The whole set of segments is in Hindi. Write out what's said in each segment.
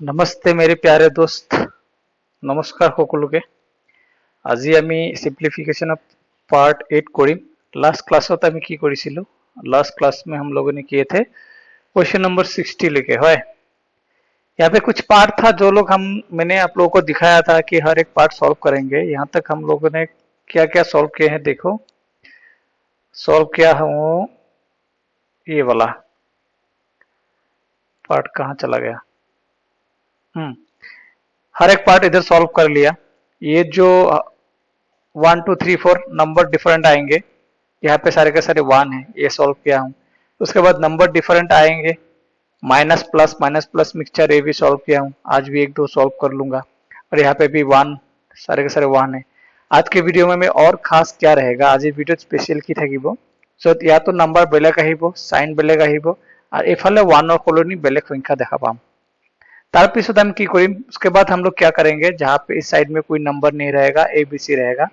नमस्ते मेरे प्यारे दोस्त, नमस्कार সকলোকে। আজি আমি सिंप्लीफिकेशन ऑफ पार्ट 8 करिम। लास्ट क्लासत আমি কি কৰিছিলো? लास्ट क्लास में हम लोगों ने किए थे क्वेश्चन नंबर 60 लेके है। यहाँ पे कुछ पार्ट था जो लोग मैंने आप लोगों को दिखाया था कि हर एक पार्ट सॉल्व करेंगे। यहाँ तक हम लोगों ने क्या क्या सॉल्व किए हैं देखो। सॉल्व किया हूँ ये वाला पार्ट, कहाँ चला गया? हर एक पार्ट इधर सॉल्व कर लिया। ये जो 1 2 3 4 नंबर डिफरेंट आएंगे, यहाँ पे सारे के सारे 1 है, ये सॉल्व किया हूँ। उसके बाद नंबर डिफरेंट आएंगे, माइनस प्लस मिक्सचर, ये भी सॉल्व किया हूँ। आज भी एक दो सॉल्व कर लूंगा। और यहाँ पे भी 1, सारे के सारे 1 है। आज के भिडिओ में और खास क्या रहेगा, आज भिडिओ स्पेशल কি থাকিব, या तो नंबर বেলেগ আহিব, সাইন বেলেগ আহিব, আর এফালে 1 और কলনি বেলেগ সংখ্যা দেখা পাম। तारपिছত हम की करें, उसके बाद हम लोग क्या करेंगे, जहाँ पे इस साइड में कोई नंबर नहीं रहेगा, एबीसी रहेगा,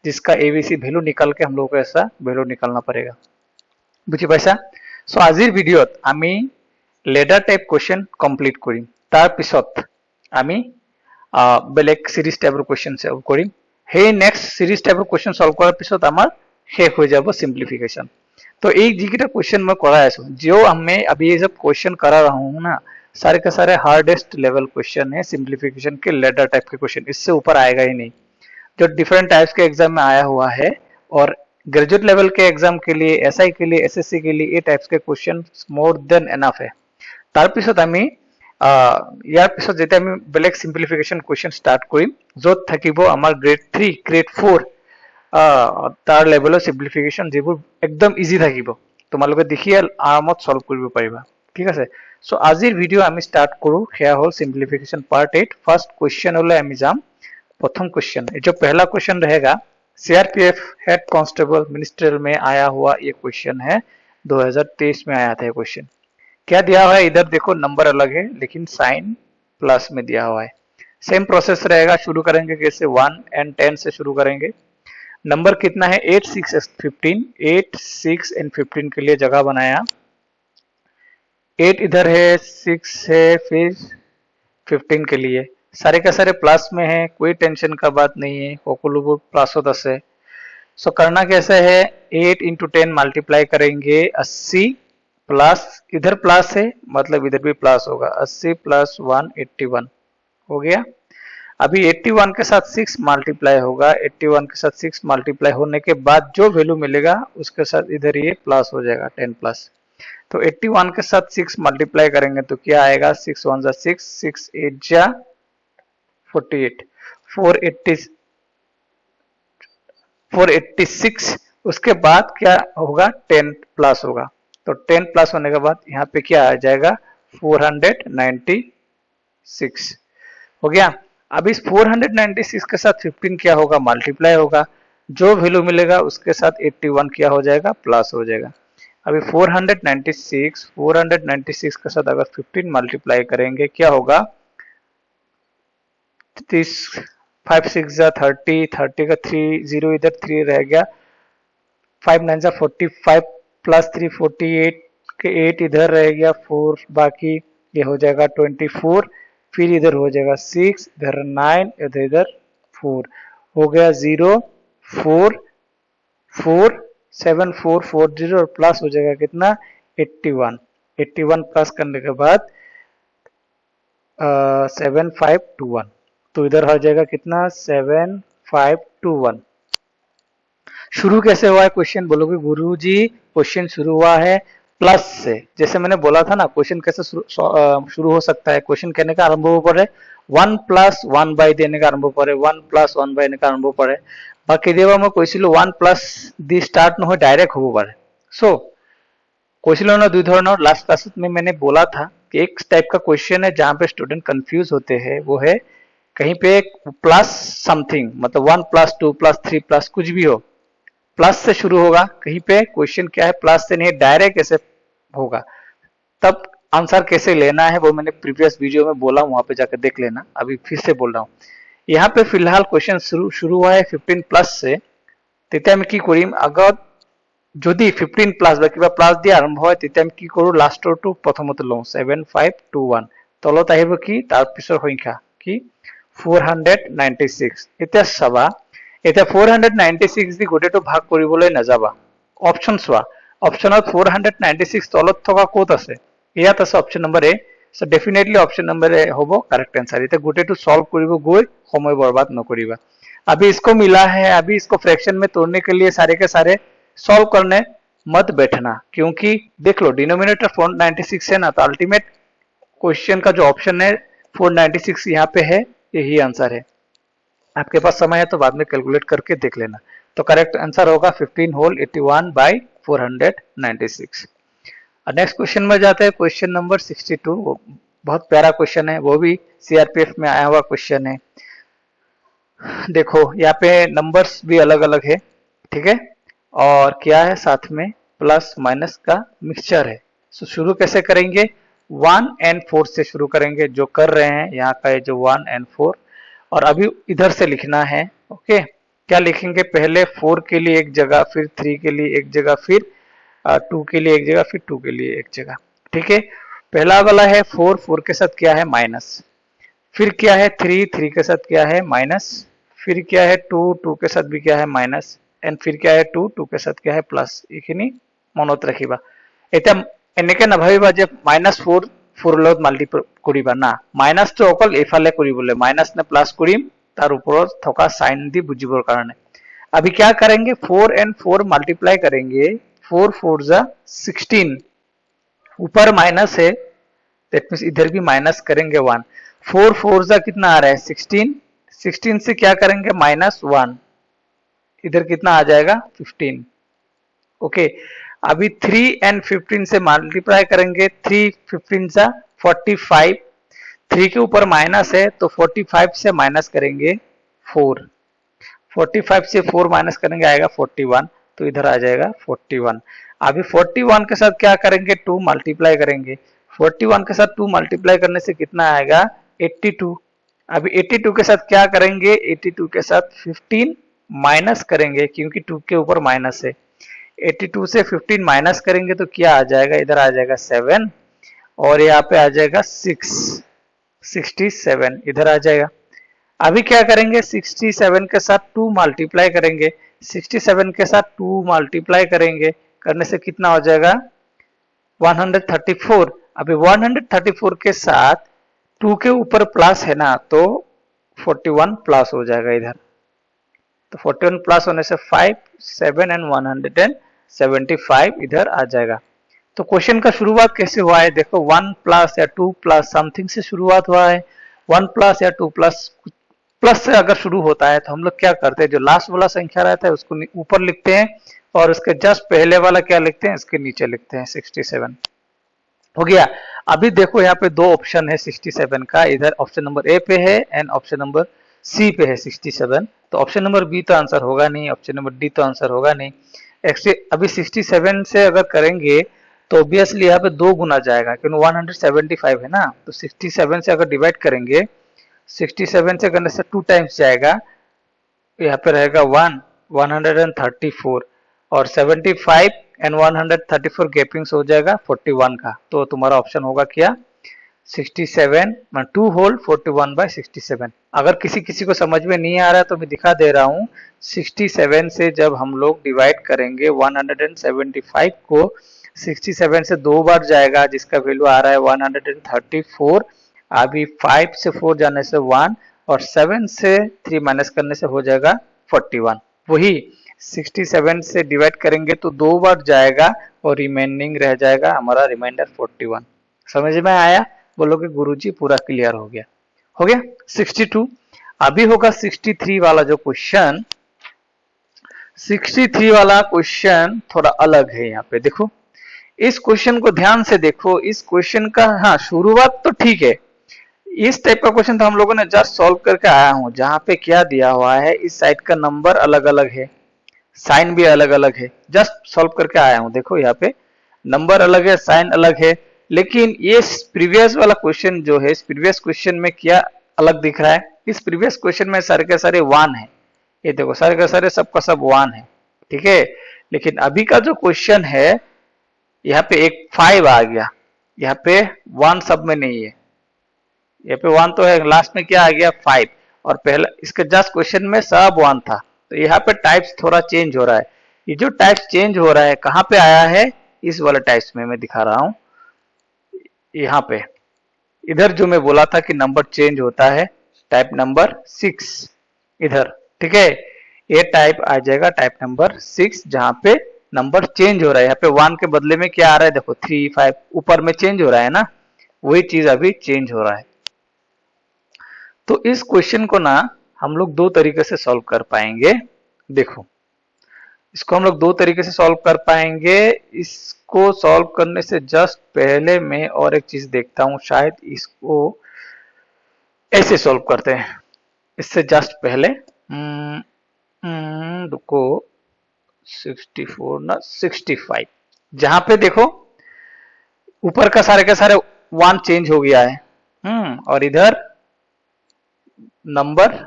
जिसका एबीसी वैल्यू निकल के हम लोग को ऐसा वैल्यू निकालना पड़ेगा। बुझी पाइसा? सो आजिर भिडिओत आमी लेडर टाइप क्वेश्चन कमप्लीट करिम। तारपिছত आमी बेलेग सीरीज टाइपर क्वेश्चन सॉल्व करिम। हे नेक्स्ट सीरीज टाइपर क्वेश्चन सॉल्व करार पिছত आमार शेष हो जाबो सिंप्लीफिकेशन। तो এই जिकिटा क्वेश्चन मैं करा आছো, जो मैं अभी ये सब क्वेश्चन करा रहा हूँ ना, सारे के सारे हार्डेस्ट लेवल क्वेश्चन है सिंप्लीफिकेशन के, लेडर टाइप के क्वेश्चन, इससे ऊपर आएगा ही नहीं। जो डिफरेंट टाइप्स के एग्जाम में आया हुआ है, और ग्रेजुएट लेवल के एग्जाम के लिए, एसआई के लिए, एसएससी के लिए, ये टाइप्स के क्वेश्चन मोर देन एनाफ है। तारपिছত आमी यार पिছত जेते आमी बेलेग सिंप्लीफिकेशन क्वेश्चन स्टार्ट करिम, যত থাকিব আমাৰ গ্ৰেড 3 গ্ৰেড 4 तार लेवल सिम्प्लिफिकेशन जो एकदम इजी থাকিব, তোমালোকে देखिए आरामत सॉल्व কৰিব পাৰিবা। ঠিক আছে। सो आजिर भिडिओ आमी स्टार्ट करूँ, সেয়া হল सिम्प्लिफिकेशन पार्ट 8। फर्स्ट क्वेश्चन हले आमी जाम। प्रथम क्वेश्चन, जो पहला क्वेश्चन रहेगा, सीआरपीएफ हेड कांस्टेबल मिनिस्ट्रियल में आया हुआ ये क्वेश्चन है, 2023 में आया था ये क्वेश्चन। क्या दिया हुआ है इधर देखो, नंबर अलग है लेकिन साइन प्लस में दिया हुआ है। सेम प्रोसेस रहेगा, शुरू करेंगे कैसे, 1 and 10 से शुरू करेंगे। नंबर कितना है, 8 6 15, 8 6 and 15 के लिए जगह बनाया, 8 इधर है, 6 है, फिर 15 के लिए सारे का सारे प्लस में है, कोई टेंशन का बात नहीं है, সকলোবোৰ প্লাসত আছে। सो करना कैसे है, 8 into 10 मल्टीप्लाई करेंगे 80, प्लस इधर प्लस है मतलब इधर भी प्लस होगा, 80 प्लस 1 81 हो गया। अभी 81 के साथ 6 मल्टीप्लाई होगा, 81 के साथ 6 मल्टीप्लाई होने के बाद जो वैल्यू मिलेगा उसके साथ इधर ये प्लस हो जाएगा, 10 प्लस। तो 81 के साथ 6 मल्टीप्लाई करेंगे तो क्या आएगा, 6 1 जा 6, 6 8 जा 48, 486। उसके बाद क्या होगा, 10 प्लस होगा। तो 10 प्लस होने के बाद यहाँ पे क्या आ जाएगा, 496 हो गया। अब इस 496 के साथ 15 क्या होगा, मल्टीप्लाई होगा, जो वैल्यू मिलेगा उसके साथ 81 क्या हो जाएगा, प्लस हो जाएगा। अभी 496 के साथ अगर 15 मल्टीप्लाई करेंगे क्या होगा, 5 6 जा 30, 30 का 3 0 इधर 3 रह गया, 5 9 जा 45 प्लस 3 48 के 8 इधर रह गया, 4 बाकी, ये हो जाएगा 24, फिर इधर हो जाएगा 6, इधर 9, इधर 4 हो गया, 0 4 4 7 4 4 0 और प्लस हो जाएगा कितना, 81। 81 प्लस करने के बाद 7521, तो इधर हो जाएगा कितना, 7521। शुरू कैसे हुआ है क्वेश्चन, बोलोगे गुरुजी क्वेश्चन शुरू हुआ है प्लस से। जैसे मैंने बोला था ना, क्वेश्चन कैसे शुरू हो सकता है, क्वेश्चन कहने का आरंभ हो पड़े 1 + 1 बाय देने का आरंभ पड़े, 1 + 1 बाय देने का आरंभ पड़े, बाकी देवा मैं কৈছিলো 1 प्लस दी स्टार्ट নহয় डायरेक्ट हो पारे। सो কৈছিলো ना दुई धৰণৰ, लास्ट क्लास में मैंने बोला था कि एक टाइप का क्वेश्चन है जहां पे स्टूडेंट कंफ्यूज होते हैं, वो है कहीं पे प्लस समथिंग, मतलब 1 + 2 + 3 प्लस कुछ भी हो, प्लस से शुरू होगा, कहीं पे क्वेश्चन क्या है प्लस से नहीं डायरेक्ट ऐसे होगा, तब आंसर कैसे लेना है वो मैंने प्रीवियस वीडियो में बोला, वहां पे जाकर देख लेना, अभी फिर से बोल रहा हूँ। यहाँ पे फिलहाल क्वेश्चन शुरू हुआ है 15 प्लस से, তেতিয়া আমি কি কৰিম, আগত যদি 15 প্লাস বা কিবা প্লাস দিয়ে আৰম্ভ হয় তেতিয়া আমি কি কৰো, লাষ্টৰটো প্ৰথমতে লওঁ 7521, তলত আহিব কি তাৰ পিছৰ সংখ্যা কি 496 এতিয়া চাবা এতিয়া 496 দি গোটেটো ভাগ কৰিবলৈ নাযাবা অপচন চোৱা অপচনত 496 তলত থকা ক'ত আছে ইয়াত আছে অপচন number A so definitely option number A होबो करेक्ट आंसर इते गोटेटू सॉल्व करिबो गई समय बर्बाद न करिबा अभी इसको मिला है अभी इसको फ्रैक्शन में तोड़ने के लिए सारे के सारे सॉल्व करने मत बैठना क्योंकि देख लो डिनोमिनेटर 496 है ना तो अल्टीमेट क्वेश्चन का जो ऑप्शन है 496 यहाँ पे है यही आंसर है आपके पास समय है तो बाद में कैलकुलेट करके देख लेना तो करेक्ट आंसर होगा 15 होल 81 बाई 496 नेक्स्ट क्वेश्चन में जाते हैं क्वेश्चन नंबर 62 बहुत प्यारा क्वेश्चन है वो भी सीआरपीएफ में आया हुआ क्वेश्चन है देखो यहाँ पे नंबर्स भी अलग अलग है ठीक है और क्या है साथ में प्लस माइनस का मिक्सचर है सो शुरू कैसे करेंगे 1 and 4 से शुरू करेंगे जो कर रहे हैं यहाँ का है जो 1 and 4 और अभी इधर से लिखना है ओके क्या लिखेंगे पहले 4 के लिए एक जगह फिर 3 के लिए एक जगह फिर 2 के लिए एक जगह फिर 2 के लिए एक जगह ठीक है पहला वाला है 4 4 के साथ क्या है माइनस फिर क्या है 3 3 के साथ क्या है माइनस फिर क्या है 2 2 के साथ भी क्या है माइनस एंड फिर क्या है 2 2 के साथ क्या है प्लस এইখিনি মনত ৰাখিবা এটা এনেকে নাভাবিবা যে -4 4 লগত মাল্টিপ্লাই কৰিবা না মাইনাস তো অকল এফালে কৰিবলে মাইনাস নে প্লাস কৰিম তার উপৰত থকা সাইন দি বুজিবৰ কাৰণে अभी क्या करेंगे 4 and 4 मल्टीप्लाई करेंगे 4 4 जा 16 ऊपर माइनस है दैट मींस इधर भी माइनस करेंगे 1 4 4 जा कितना आ रहा है 16 16 से क्या करेंगे -1 इधर कितना आ जाएगा 15 ओके अभी 3 and 15 से मल्टीप्लाई करेंगे 3 15 जा 45 3 के ऊपर माइनस है तो 45 से माइनस करेंगे 4 45 से 4 माइनस करेंगे आएगा 41 तो इधर आ जाएगा 41 अभी 41 के साथ क्या करेंगे 2 मल्टीप्लाई करेंगे 41 के साथ 2 मल्टीप्लाई करने से कितना आएगा 82 अभी 82 के साथ क्या करेंगे 82 के साथ 15 माइनस करेंगे क्योंकि 2 के ऊपर माइनस है 82 से 15 माइनस करेंगे तो क्या आ जाएगा इधर आ जाएगा 7 और यहाँ पे आ जाएगा 67 इधर आ जाएगा अभी क्या करेंगे 67 के साथ 2 मल्टीप्लाई करेंगे 67 के साथ 2 मल्टीप्लाई करेंगे करने से कितना हो जाएगा 134 अभी 134 के साथ 2 के ऊपर प्लस है ना तो 41 प्लस हो जाएगा इधर तो 41 प्लस होने से 5 7 and 175 इधर आ जाएगा तो क्वेश्चन का शुरुआत कैसे हुआ है देखो 1 प्लस या 2 प्लस समथिंग से शुरुआत हुआ है 1 प्लस या 2 प्लस प्लस से अगर शुरू होता है तो हम लोग क्या करते हैं जो लास्ट वाला संख्या रहता है उसको ऊपर लिखते हैं और उसके जस्ट पहले वाला क्या लिखते हैं इसके नीचे लिखते हैं 67 हो गया अभी देखो यहाँ पे दो ऑप्शन है 67 का इधर ऑप्शन नंबर ए पे है एंड ऑप्शन नंबर सी पे है 67 तो ऑप्शन नंबर बी तो आंसर होगा नहीं ऑप्शन नंबर डी तो आंसर होगा नहीं एक्चुअली अभी 67 से अगर करेंगे तो ऑब्वियसली यहाँ पे 2 गुना जाएगा क्योंकि 175 है ना तो 67 से अगर डिवाइड करेंगे 67 से करने से 2 टाइम्स जाएगा यहाँ पे रहेगा 134 और 75 एंड 134 गैपिंग्स हो जाएगा 41 का तो तुम्हारा ऑप्शन होगा क्या 67 2 होल 41 बाय 67 अगर किसी किसी को समझ में नहीं आ रहा है तो मैं दिखा दे रहा हूँ 67 से जब हम लोग डिवाइड करेंगे 175 को 67 से 2 बार जाएगा जिसका वैल्यू आ रहा है 134 अभी 5 से 4 जाने से 1 और 7 से 3 माइनस करने से हो जाएगा 41 वही 67 से डिवाइड करेंगे तो 2 बार जाएगा और रिमेनिंग रह जाएगा हमारा रिमाइंडर 41 समझ में आया बोलोगे गुरुजी पूरा क्लियर हो गया 62 अभी होगा 63 वाला जो क्वेश्चन 63 वाला क्वेश्चन थोड़ा अलग है यहाँ पे देखो इस क्वेश्चन को ध्यान से देखो इस क्वेश्चन का हाँ शुरुआत तो ठीक है इस टाइप का क्वेश्चन तो हम लोगों ने जस्ट सॉल्व करके आया हूं जहां पे क्या दिया हुआ है इस साइड का नंबर अलग अलग है साइन भी अलग अलग है जस्ट सॉल्व करके आया हूं देखो यहाँ पे नंबर अलग है साइन अलग है लेकिन ये प्रीवियस वाला क्वेश्चन जो है इस प्रीवियस क्वेश्चन में क्या अलग दिख रहा है इस प्रीवियस क्वेश्चन में सारे के सारे 1 है ये देखो सारे के सारे सबका सब 1 है ठीक है लेकिन अभी का जो क्वेश्चन है यहाँ पे एक 5 आ गया यहाँ पे 1 सब में नहीं है यहाँ पे 1 तो है, लास्ट में क्या आ गया 5, और पहला इसके जस्ट क्वेश्चन में सब 1 था। तो यहाँ पे टाइप्स थोड़ा चेंज हो रहा है। ये जो टाइप्स चेंज हो रहा है कहाँ पे आया है, इस वाले टाइप्स में मैं दिखा रहा हूँ। यहाँ पे इधर जो मैं बोला था कि नंबर चेंज होता है, टाइप नंबर 6 इधर, ठीक है। ये टाइप आ जाएगा टाइप नंबर 6, जहां पे नंबर चेंज हो रहा है। यहाँ पे 1 के बदले में क्या आ रहा है, देखो 3 5 ऊपर में चेंज हो रहा है ना, वही चीज अभी चेंज हो रहा है। तो इस क्वेश्चन को ना हम लोग दो तरीके से सॉल्व कर पाएंगे। देखो, इसको हम लोग दो तरीके से सॉल्व कर पाएंगे। इसको सॉल्व करने से जस्ट पहले मैं और एक चीज देखता हूं, शायद इसको ऐसे सॉल्व करते हैं। इससे जस्ट पहले रुको, 64 ना 65, जहां पे देखो ऊपर का सारे 1 चेंज हो गया है, और इधर नंबर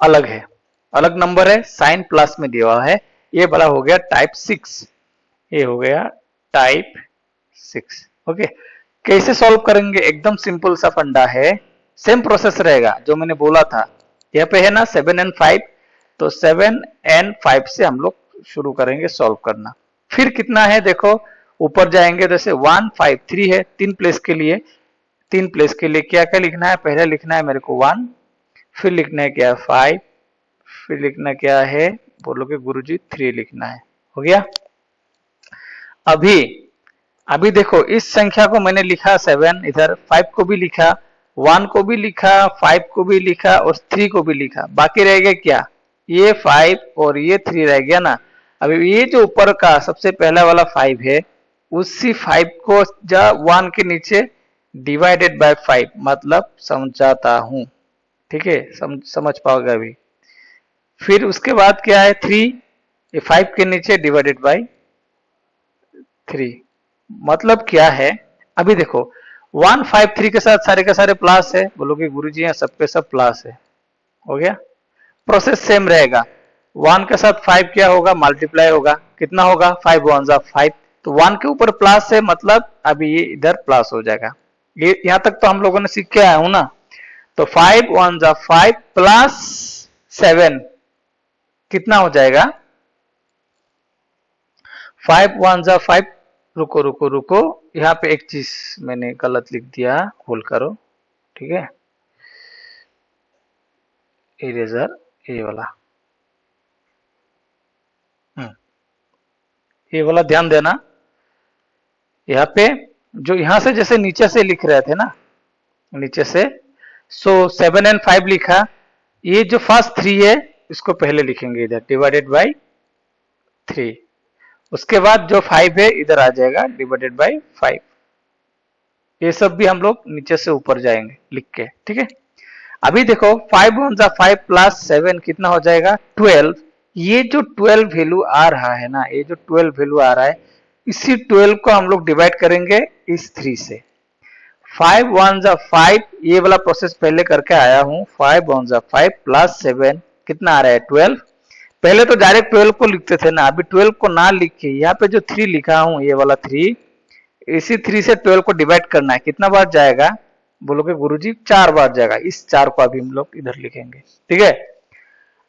अलग है, अलग नंबर है, साइन प्लस में दिया हुआ है। ये वाला हो गया टाइप 6, ये हो गया टाइप 6। ओके, कैसे सॉल्व करेंगे, एकदम सिंपल सा फंडा है, सेम प्रोसेस रहेगा जो मैंने बोला था। यहाँ पे है ना 7 and 5, तो 7 and 5 से हम लोग शुरू करेंगे सॉल्व करना। फिर कितना है देखो, ऊपर जाएंगे, जैसे 1 5 3 है, 3 प्लेस के लिए, 3 प्लेस के लिए क्या क्या लिखना है, पहले लिखना है मेरे को 1, फिर लिखना है क्या 5, फिर लिखना क्या है, बोलोगे गुरुजी 3 लिखना है। हो गया। अभी अभी देखो इस संख्या को मैंने लिखा 7, इधर 5 को भी लिखा, 1 को भी लिखा, 5 को भी लिखा और 3 को भी लिखा। बाकी रह गया क्या, ये 5 और ये 3 रह गया ना। अभी ये जो ऊपर का सबसे पहला वाला 5 है, उसी 5 को 1 के नीचे डिवाइडेड बाय 5 मतलब समझाता हूं, ठीक है, समझ पाओगे अभी। फिर उसके बाद क्या है 3, ये 5 के नीचे डिवाइडेड बाय 3, मतलब क्या है। अभी देखो 1 5 3 के साथ सारे के सारे प्लस है, बोलोगे गुरुजी यहाँ सब पे सब प्लस है। हो गया, प्रोसेस सेम रहेगा। 1 के साथ 5 क्या होगा, मल्टीप्लाई होगा, कितना होगा 5 1 5, तो 1 के ऊपर प्लस है मतलब अभी ये इधर प्लस हो जाएगा। ये यहां तक तो हम लोगों ने सीख के आया हूं ना। तो 5 1 5 प्लस 7 कितना हो जाएगा, 5 1 5, रुको रुको रुको, यहाँ पे एक चीज मैंने गलत लिख दिया, होल करो, ठीक है, इरेजर ये वाला, ये वाला ध्यान देना। यहाँ पे जो यहां से जैसे नीचे से लिख रहे थे ना, नीचे से, सो 7 and 5 लिखा, ये जो फर्स्ट 3 है इसको पहले लिखेंगे इधर डिवाइडेड बाय 3, उसके बाद जो 5 है इधर आ जाएगा डिवाइडेड बाय 5। ये सब भी हम लोग नीचे से ऊपर जाएंगे लिख के, ठीक है। अभी देखो 5 1 5 प्लस 7 कितना हो जाएगा 12। ये जो 12 वैल्यू आ रहा है ना, ये जो 12 वैल्यू आ रहा है, इसी 12 को हम लोग डिवाइड करेंगे इस 3 से। 5 1 5, ये वाला प्रोसेस पहले करके आया हूं। 5 1 5 प्लस 7 कितना आ रहा है 12। पहले तो डायरेक्ट 12 को लिखते थे ना, अभी 12 को ना लिख के यहाँ पे जो 3 लिखा हूं, ये वाला 3, इसी 3 से 12 को डिवाइड करना है, कितना बार जाएगा, बोलोगे गुरुजी 4 बार जाएगा। इस 4 को अभी हम लोग इधर लिखेंगे, ठीक है।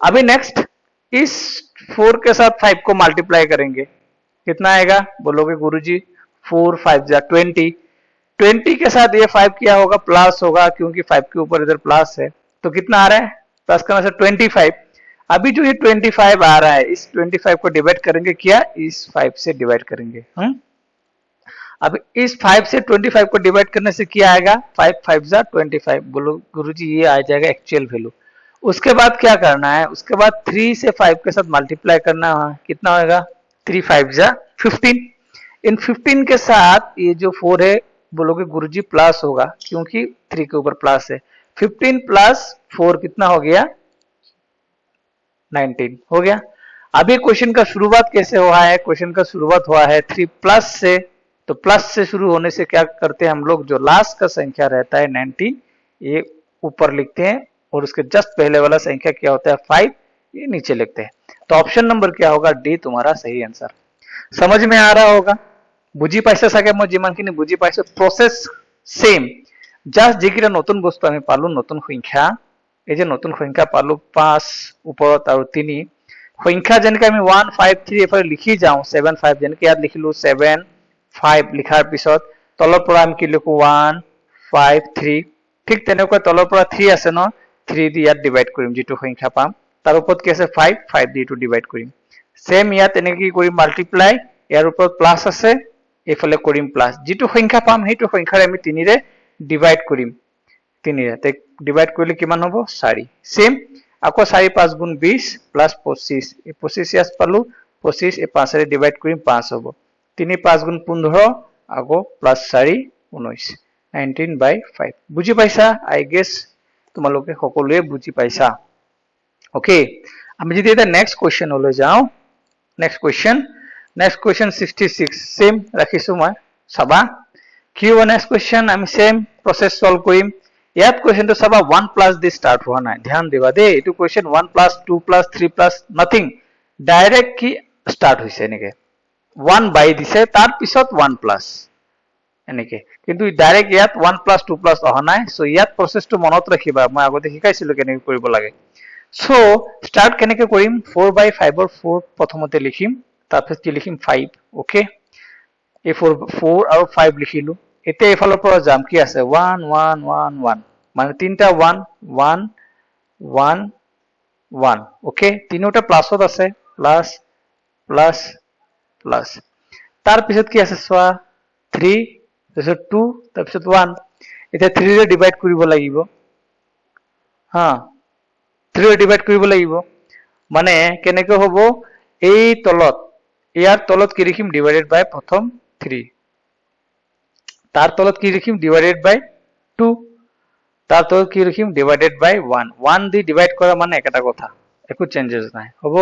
अभी नेक्स्ट इस 4 के साथ 5 को मल्टीप्लाई करेंगे, कितना आएगा, बोलोगे गुरुजी 4 5 20, 20 के साथ ये 5 क्या होगा, प्लस होगा, क्योंकि 5 के ऊपर इधर प्लस है, तो कितना आ रहा है, प्लस करने से 25। अभी जो ये 25 आ रहा है, इस 25 को डिवाइड करेंगे क्या, इस 5 से डिवाइड करेंगे। अब इस 5 से 25 को डिवाइड करने से क्या आएगा, 5 5 25, बोलो गुरुजी ये आ जाएगा एक्चुअल वैल्यू। उसके बाद क्या करना है, उसके बाद 3 से 5 के साथ मल्टीप्लाई करना है, कितना होगा 3 5 15। इन 15 के साथ ये जो 4 है, बोलोगे गुरुजी प्लस होगा, क्योंकि 3 के ऊपर प्लस है। 15 प्लस 4 कितना हो गया 19, हो गया। अभी क्वेश्चन का शुरुआत कैसे हुआ है, क्वेश्चन का शुरुआत हुआ है 3 प्लस से, तो प्लस से शुरू होने से क्या करते हैं हम लोग, जो लास्ट का संख्या रहता है 19, ये ऊपर लिखते हैं, और उसके जस्ट पहले वाला संख्या क्या होता है 5, ये नीचे लिखते हैं। तो ऑप्शन नंबर क्या होगा, डी तुम्हारा सही आंसर। समझ में आ रहा होगा, बुझी पाइसे सके मो जीवन की नहीं बुझी पाइसे, प्रोसेस सेम, জাস্ট যিকেইটা নতুন বস্তু আমি পালো, নতুন সংখ্যা, এই যে নতুন সংখ্যা পালো 5 ওপৰত আৰু 3 সংখ্যা যেনেকে আমি 1 5 3 এফালে লিখি যাওঁ 7 5 যেনেকে ইয়াত লিখিলো 7 5 লিখাৰ পিছত তলৰ পৰা আমি কি লিখো 1 5 3 ঠিক তেনেকৈ তলৰ পৰা 3 আছে ন 3 দি ইয়াত ডিভাইড কৰিম যিটো সংখ্যা পাম তাৰ ওপৰত কি আছে 5 5 দি এইটো ডিভাইড কৰিম সেম ইয়াত এনেকে কি কৰিম মাল্টিপ্লাই ইয়াৰ ওপৰত প্লাস আছে এইফালে কৰিম প্লাস যিটো সংখ্যা পাম সেইটো সংখ্যাৰে আমি 3 ৰে ডিভাইড কৰিম 3 ৰে ডিভাইড কৰিলে কিমান হ'ব 4 সেম আকৌ 4 5 গুণ 20 প্লাস 25 এই 25 ইয়াত পালো 25 এই 5 ৰে ডিভাইড কৰিম 5 হ'ব 3 5 গুণ 15 আকৌ প্লাস 4 19 19/5 বুজি পাইছা আই গেছ তোমালোকে সকলোৱে বুজি পাইছা ওকে আমি যদি এটা নেক্সট কোৱেশ্চন লৈ যাও next question 66 same ৰাখিছো মই চাবা কি হ'ব next question আমি same process solve কৰিম ইয়াত question টো চাবা 1 plus দি start হোৱা নাই ধ্যান দিবা দে এইটো question 1 plus 2 plus 3 plus nothing direct কি start হৈছে এনেকে 1 by দিছে তাৰ পিছত 1 plus এনেকে কিন্তু ডাইৰেক্ট ইয়াত 1 plus 2 plus অহা নাই সো ইয়াত process টো মনত ৰাখিবা মই আগতে শিকাইছিলো কেনেকৈ কৰিব লাগে সো স্টার্ট কেনেকে কৰিম 4/5 ৰ 4 প্ৰথমতে লিখিম তাৰপিছত কি লিখিম 5 ওকে এই 4 আৰু 5 লিখিলো এতিয়া এফালৰ পৰা যাম কি আছে 1 1 1 1 মানে তিনটা 1 1 1 1 ওকে তিনিটা প্লাসত আছে প্লাস প্লাস প্লাস তাৰপিছত কি আছে সোৱা 3 তাৰপিছত 2 তাৰপিছত 1 এতিয়া 3 ৰে ডিভাইড কৰিব লাগিব হা 3 ৰে ডিভাইড কৰিব লাগিব মানে কেনেকৈ হ'ব এই তলত ইয়াৰ তলত কি লিখিম ডিভাইডেড বাই প্ৰথম 3 তাৰ তলত কি লিখিম ডিভাইডেড বাই 2 তাৰ তলত কি লিখিম ডিভাইডেড বাই 1 1 দি ডিভাইড কৰা মানে একটা কথা একো চেঞ্জেস নাই হ'ব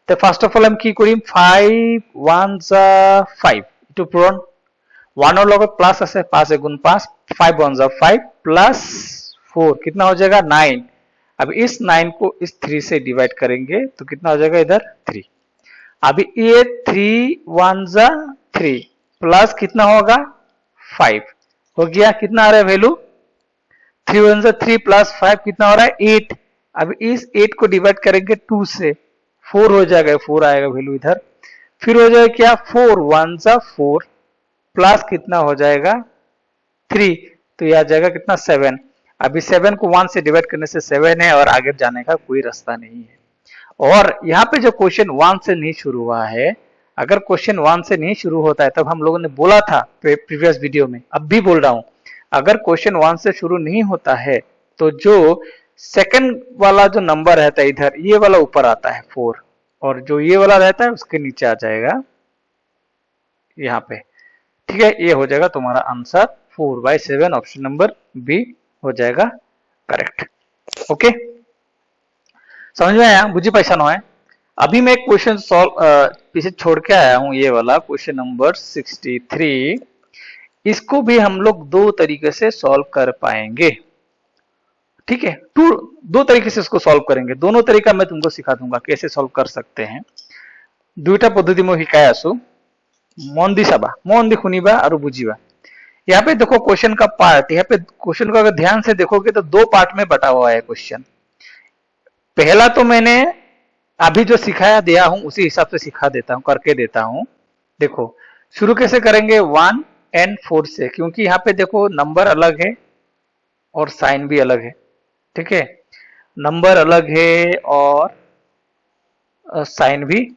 তে ফার্স্ট অফ অল আমি কি কৰিম 5 1 जा 5 ইটো পূৰণ 1 और লগত प्लस আছে 5 गुण 5 5 1 जा 5 प्लस 4 कितना हो जाएगा 9 अब इस 9 को इस 3 से डिवाइड करेंगे तो कितना हो जाएगा इधर 3 अभी ये 3 1 जा 3 प्लस कितना होगा 5 हो गया कितना आ रहा है वैल्यू 3 1 जा 3 प्लस 5 कितना हो रहा है 8 अब इस 8 को डिवाइड करेंगे 2 से 4 हो जाएगा 4 आएगा वैल्यू इधर फिर हो जाएगा क्या 4 1 जा 4 प्लस कितना हो जाएगा 3 तो यह आ जाएगा कितना 7 अभी 7 को 1 से डिवाइड करने से 7 है और आगे जाने का कोई रास्ता नहीं है और यहाँ पे जो क्वेश्चन 1 से नहीं शुरू हुआ है अगर क्वेश्चन 1 से नहीं शुरू होता है तब हम लोगों ने बोला था प्रीवियस वीडियो में अब भी बोल रहा हूं अगर क्वेश्चन 1 से शुरू नहीं होता है तो जो सेकंड वाला जो नंबर रहता है इधर ये वाला ऊपर आता है 4 और जो ये वाला रहता है उसके नीचे आ जाएगा यहाँ पे ठीक है ये हो जाएगा तुम्हारा आंसर 4/7 ऑप्शन नंबर बी हो जाएगा करेक्ट ओके समझ में आया बुझी पैसा ना है अभी मैं एक क्वेश्चन सॉल्व पीछे छोड़ के आया हूं ये वाला क्वेश्चन नंबर 63 इसको भी हम लोग दो तरीके से सॉल्व कर पाएंगे ठीक है दो तरीके से इसको सॉल्व करेंगे दोनों तरीका मैं तुमको सिखा दूंगा कैसे सॉल्व कर सकते हैं दुईटा पद्धति मैं शिकाय आसू मन दी चाबा मन दी शुनिबा और बुझीबा यहाँ पे देखो क्वेश्चन का पार्ट यहाँ पे क्वेश्चन को अगर ध्यान से देखोगे तो दो पार्ट में बटा हुआ है क्वेश्चन पहला तो मैंने अभी जो सिखाया दिया हूं उसी हिसाब से सिखा देता हूं करके देता हूं देखो शुरू कैसे करेंगे 1 and 4 से क्योंकि यहाँ पे देखो नंबर अलग है और साइन भी अलग है ठीक है नंबर अलग है और साइन भी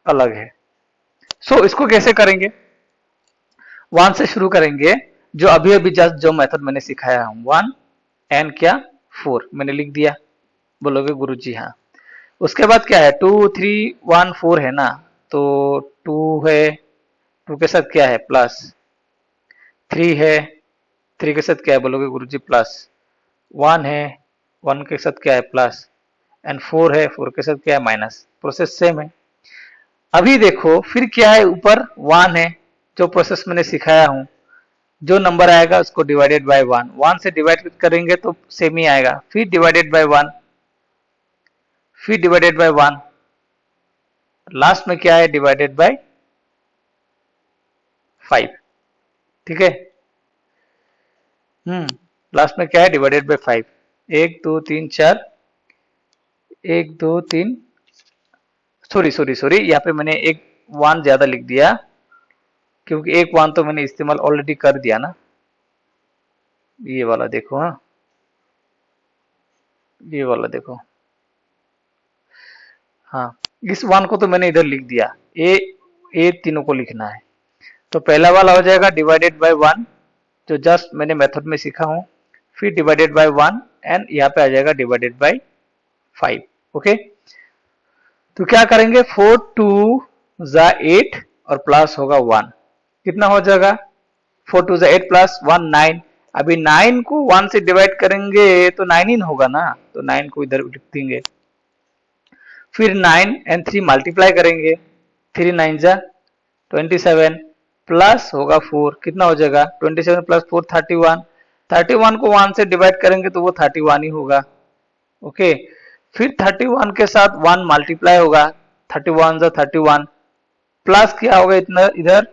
अलग है सो इसको कैसे करेंगे 1 से शुरू करेंगे जो अभी अभी जस्ट जो मेथड मैंने सिखाया हूं 1 एंड क्या 4 मैंने लिख दिया बोलोगे गुरुजी हाँ उसके बाद क्या है 2 3 1 4 है ना तो 2 है 2 के साथ क्या है प्लस 3 है 3 के साथ क्या है बोलोगे गुरुजी प्लस 1 है 1 के साथ क्या है प्लस एंड 4 है 4 के साथ क्या है माइनस प्रोसेस सेम है अभी देखो फिर क्या है ऊपर 1 है जो प्रोसेस मैंने सिखाया हूं जो नंबर आएगा उसको डिवाइडेड बाय 1 1 से डिवाइड करेंगे तो सेम ही आएगा फिर डिवाइडेड बाय 1 फिर डिवाइडेड बाय 1 लास्ट में क्या है डिवाइडेड बाय 5 ठीक है लास्ट में क्या है, डिवाइडेड बाय 5। 1 2 3 4, 1 2 3, सॉरी यहाँ पे मैंने एक 1 ज्यादा लिख दिया, क्योंकि एक 1 तो मैंने इस्तेमाल ऑलरेडी कर दिया ना। ये वाला देखो, हाँ ये वाला देखो, हाँ इस 1 को तो मैंने इधर लिख दिया, ए तीनों को लिखना है। तो पहला वाला हो जाएगा डिवाइडेड बाय 1, जो जस्ट मैंने मेथड में सीखा हूं, फिर डिवाइडेड बाय 1 एंड यहाँ पे आ जाएगा डिवाइडेड बाय 5। ओके, तो क्या करेंगे, 4 2 जा 8 और प्लस होगा 1, कितना हो जाएगा, 4 2 जा 8 प्लस 1 9। अभी 9 को 1 से डिवाइड करेंगे तो 9 ही होगा ना, तो 9 को इधर लिख देंगे। फिर 9 एंड 3 मल्टीप्लाई करेंगे, 3 9 जा 27 प्लस होगा 4, कितना हो जाएगा, 27 प्लस 4 31। 31 को 1 से डिवाइड करेंगे तो वो 31 ही होगा। ओके, फिर 31 के साथ 1 मल्टीप्लाई होगा, 31 जा 31 प्लस क्या होगा इतना इधर,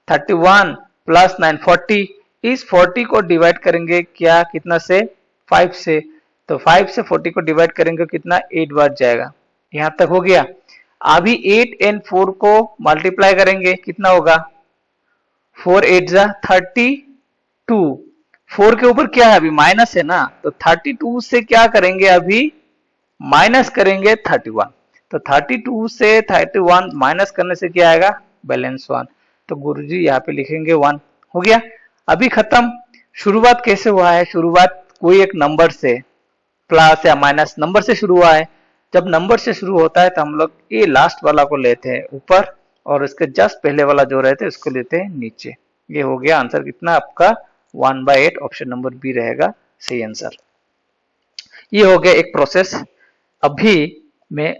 31 प्लस 9 40। इस 40 को डिवाइड करेंगे क्या, कितना से, 5 से, तो 5 से 40 को डिवाइड करेंगे कितना, 8 बार जाएगा। यहां तक हो गया। अभी 8 एंड 4 को मल्टीप्लाई करेंगे, कितना होगा, 4 8 जा 32। 4 के ऊपर क्या है, अभी माइनस है ना, तो 32 से क्या करेंगे, अभी माइनस करेंगे 31। तो 32 से 31 माइनस करने से क्या आएगा, बैलेंस 1। तो गुरुजी यहाँ पे लिखेंगे 1। हो गया, अभी खत्म। शुरुआत कैसे हुआ है, शुरुआत कोई एक नंबर से, प्लस या माइनस नंबर से शुरू हुआ है। जब नंबर से शुरू होता है तो हम लोग ये लास्ट वाला को लेते हैं ऊपर, और इसके जस्ट पहले वाला जो रहते हैं उसको लेते हैं नीचे। ये हो गया आंसर, कितना आपका 1/8, ऑप्शन नंबर बी रहेगा सही आंसर। ये हो गया एक प्रोसेस। अभी मैं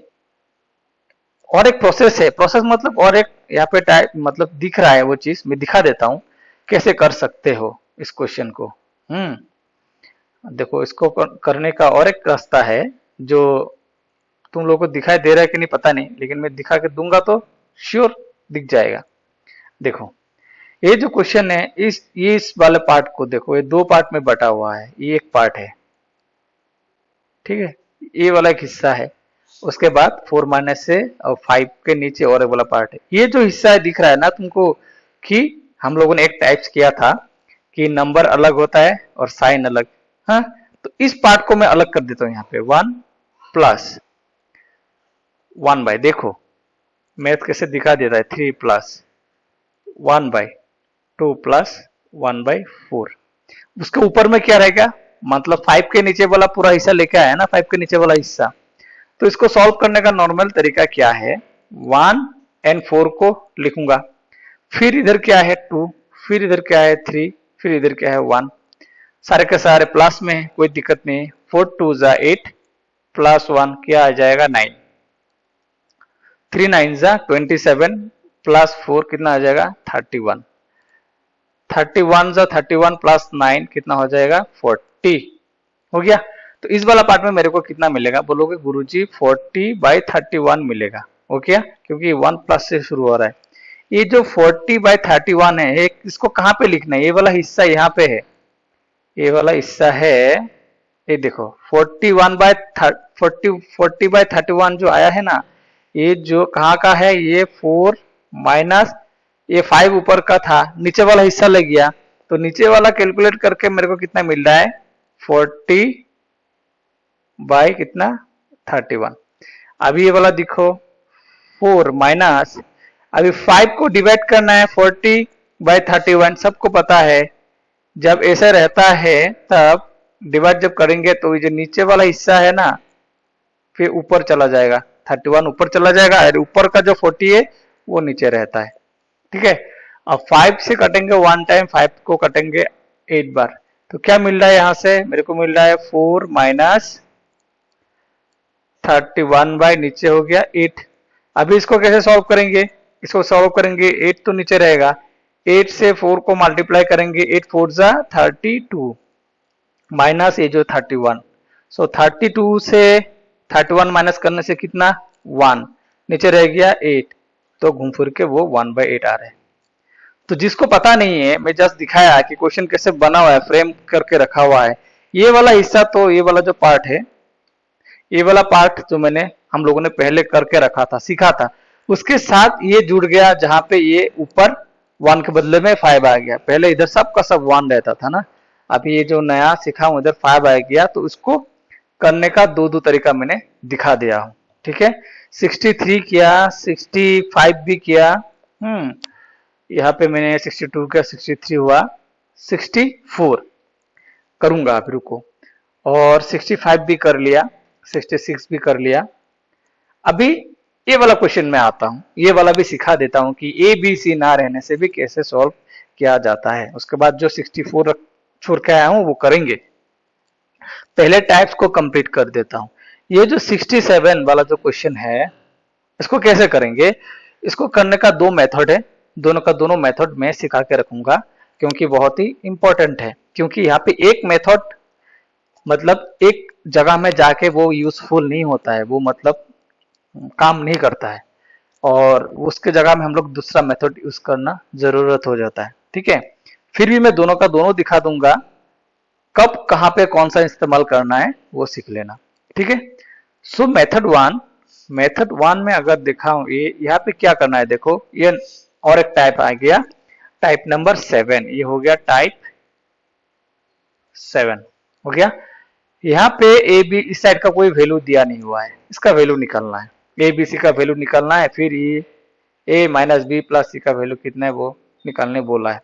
और एक प्रोसेस है, प्रोसेस मतलब और एक यहाँ पे टाइप मतलब दिख रहा है, वो चीज मैं दिखा देता हूँ कैसे कर सकते हो इस क्वेश्चन को। देखो, इसको करने का और एक रास्ता है जो तुम लोगों को दिखाई दे रहा है कि नहीं पता नहीं, लेकिन मैं दिखा के दूंगा तो श्योर दिख जाएगा। देखो, ये जो क्वेश्चन है, इस वाले पार्ट को देखो, ये दो पार्ट में बटा हुआ है, ये एक पार्ट है, ठीक है, ये वाला एक हिस्सा है। उसके बाद 4 माइनस से और 5 के नीचे और एक वाला पार्ट है। ये जो हिस्सा है दिख रहा है ना तुमको, कि हम लोगों ने एक टाइप्स किया था कि नंबर अलग होता है और साइन अलग। हाँ, तो इस पार्ट को मैं अलग कर देता हूं, यहाँ पे 1 प्लस 1 बाय, देखो मैथ कैसे दिखा देता है, 3 प्लस 1 बाय 2 प्लस 1 बाय 4। उसके ऊपर में क्या रहेगा, मतलब 5 के नीचे वाला पूरा हिस्सा लेके आया ना, 5 के नीचे वाला हिस्सा। तो इसको सॉल्व करने का नॉर्मल तरीका क्या है, 1 एंड 4 को लिखूंगा, फिर इधर क्या है 2, फिर इधर क्या है 3, फिर इधर क्या है 1, सारे के सारे प्लस में, कोई दिक्कत नहीं। 4 2 जा 8 प्लस 1 क्या आ जाएगा 9, 3 9 जा 27 प्लस 4 कितना आ जाएगा 31, 31 जा 31 प्लस 9 कितना हो जाएगा 40। हो गया। तो इस वाला पार्ट में मेरे को कितना मिलेगा, बोलोगे गुरुजी 40/31 मिलेगा। ओके, क्योंकि 1 प्लस से शुरू हो रहा है। ये जो 40/31 है, इसको कहाँ पे लिखना है, ये वाला हिस्सा यहाँ पे है, ये वाला हिस्सा है, ये देखो 40/31 जो आया है ना, ये जो कहाँ का है, ये 4 माइनस ये 5 ऊपर का था, नीचे वाला हिस्सा लग गया, तो नीचे वाला कैलकुलेट करके मेरे को कितना मिल रहा है, 40 बाय कितना 31। अभी ये वाला देखो 4 माइनस, अभी 5 को डिवाइड करना है 40/31, सबको पता है जब ऐसा रहता है तब डिवाइड जब करेंगे तो ये जो नीचे वाला हिस्सा है ना, फिर ऊपर चला जाएगा, 31 ऊपर चला जाएगा, और ऊपर का जो 40 है वो नीचे रहता है। ठीक है, अब 5 से कटेंगे 1 टाइम, 5 को कटेंगे 8 बार, तो क्या मिल रहा है यहां से, मेरे को मिल रहा है 4 माइनस 31 बाय नीचे हो गया 8। अभी इसको कैसे सॉल्व करेंगे, इसको सॉल्व करेंगे 8 तो नीचे रहेगा, 8 से 4 को मल्टीप्लाई करेंगे, 8 4 जा 32 माइनस ये जो 31, सो 32 से 31 माइनस करने से कितना 1, नीचे रह गया 8, तो घूम फिर के वो 1/8 आ रहा है। तो जिसको पता नहीं है, मैं जस्ट दिखाया कि क्वेश्चन कैसे बना हुआ है, फ्रेम करके रखा हुआ है। ये वाला हिस्सा, तो ये वाला जो पार्ट है, ये वाला पार्ट जो मैंने हम लोगों ने पहले करके रखा था, सीखा था, उसके साथ ये जुड़ गया, जहां पे ये ऊपर 1 के बदले में 5 आ गया। पहले इधर सब का सब 1 रहता था ना, अभी ये जो नया सीखा हूं इधर 5 आ गया। तो इसको करने का दो तरीका मैंने दिखा दिया हूं, ठीक है। 63 किया, 65 भी किया, यहाँ पे मैंने 62 किया, 63 हुआ, 64 करूंगा, अभी रुको। और 65 भी कर लिया, 66 भी कर लिया। अभी ये वाला क्वेश्चन में आता हूं, ये वाला भी सिखा देता हूं कि ए बी सी ना रहने से भी कैसे सॉल्व किया जाता है। उसके बाद जो 64 छोड़ के आया हूं वो करेंगे। पहले टाइप्स को कंप्लीट कर देता हूं। ये जो 67 वाला जो क्वेश्चन है, इसको कैसे करेंगे? इसको करने का दो मेथड है, दोनों का दोनों मेथड मैं सिखा के रखूंगा, क्योंकि बहुत ही इंपॉर्टेंट है। क्योंकि यहाँ पे एक मेथड मतलब एक जगह में जाके वो यूजफुल नहीं होता है, वो मतलब काम नहीं करता है, और उसके जगह में हम लोग दूसरा मेथड यूज करना जरूरत हो जाता है, ठीक है। फिर भी मैं दोनों का दोनों दिखा दूंगा, कब कहां पे कौन सा इस्तेमाल करना है वो सीख लेना, ठीक है। सो मेथड वन में अगर दिखाऊं, ये यहाँ पे क्या करना है, देखो ये और एक टाइप आ गया, टाइप नंबर 7, ये हो गया टाइप 7 हो गया। यहाँ पे ए बी इस साइड का कोई वैल्यू दिया नहीं हुआ है, इसका वैल्यू निकालना है, ए बी सी का वैल्यू निकालना है। फिर ये ए माइनस बी प्लस सी का वैल्यू कितना है वो निकालने बोला है।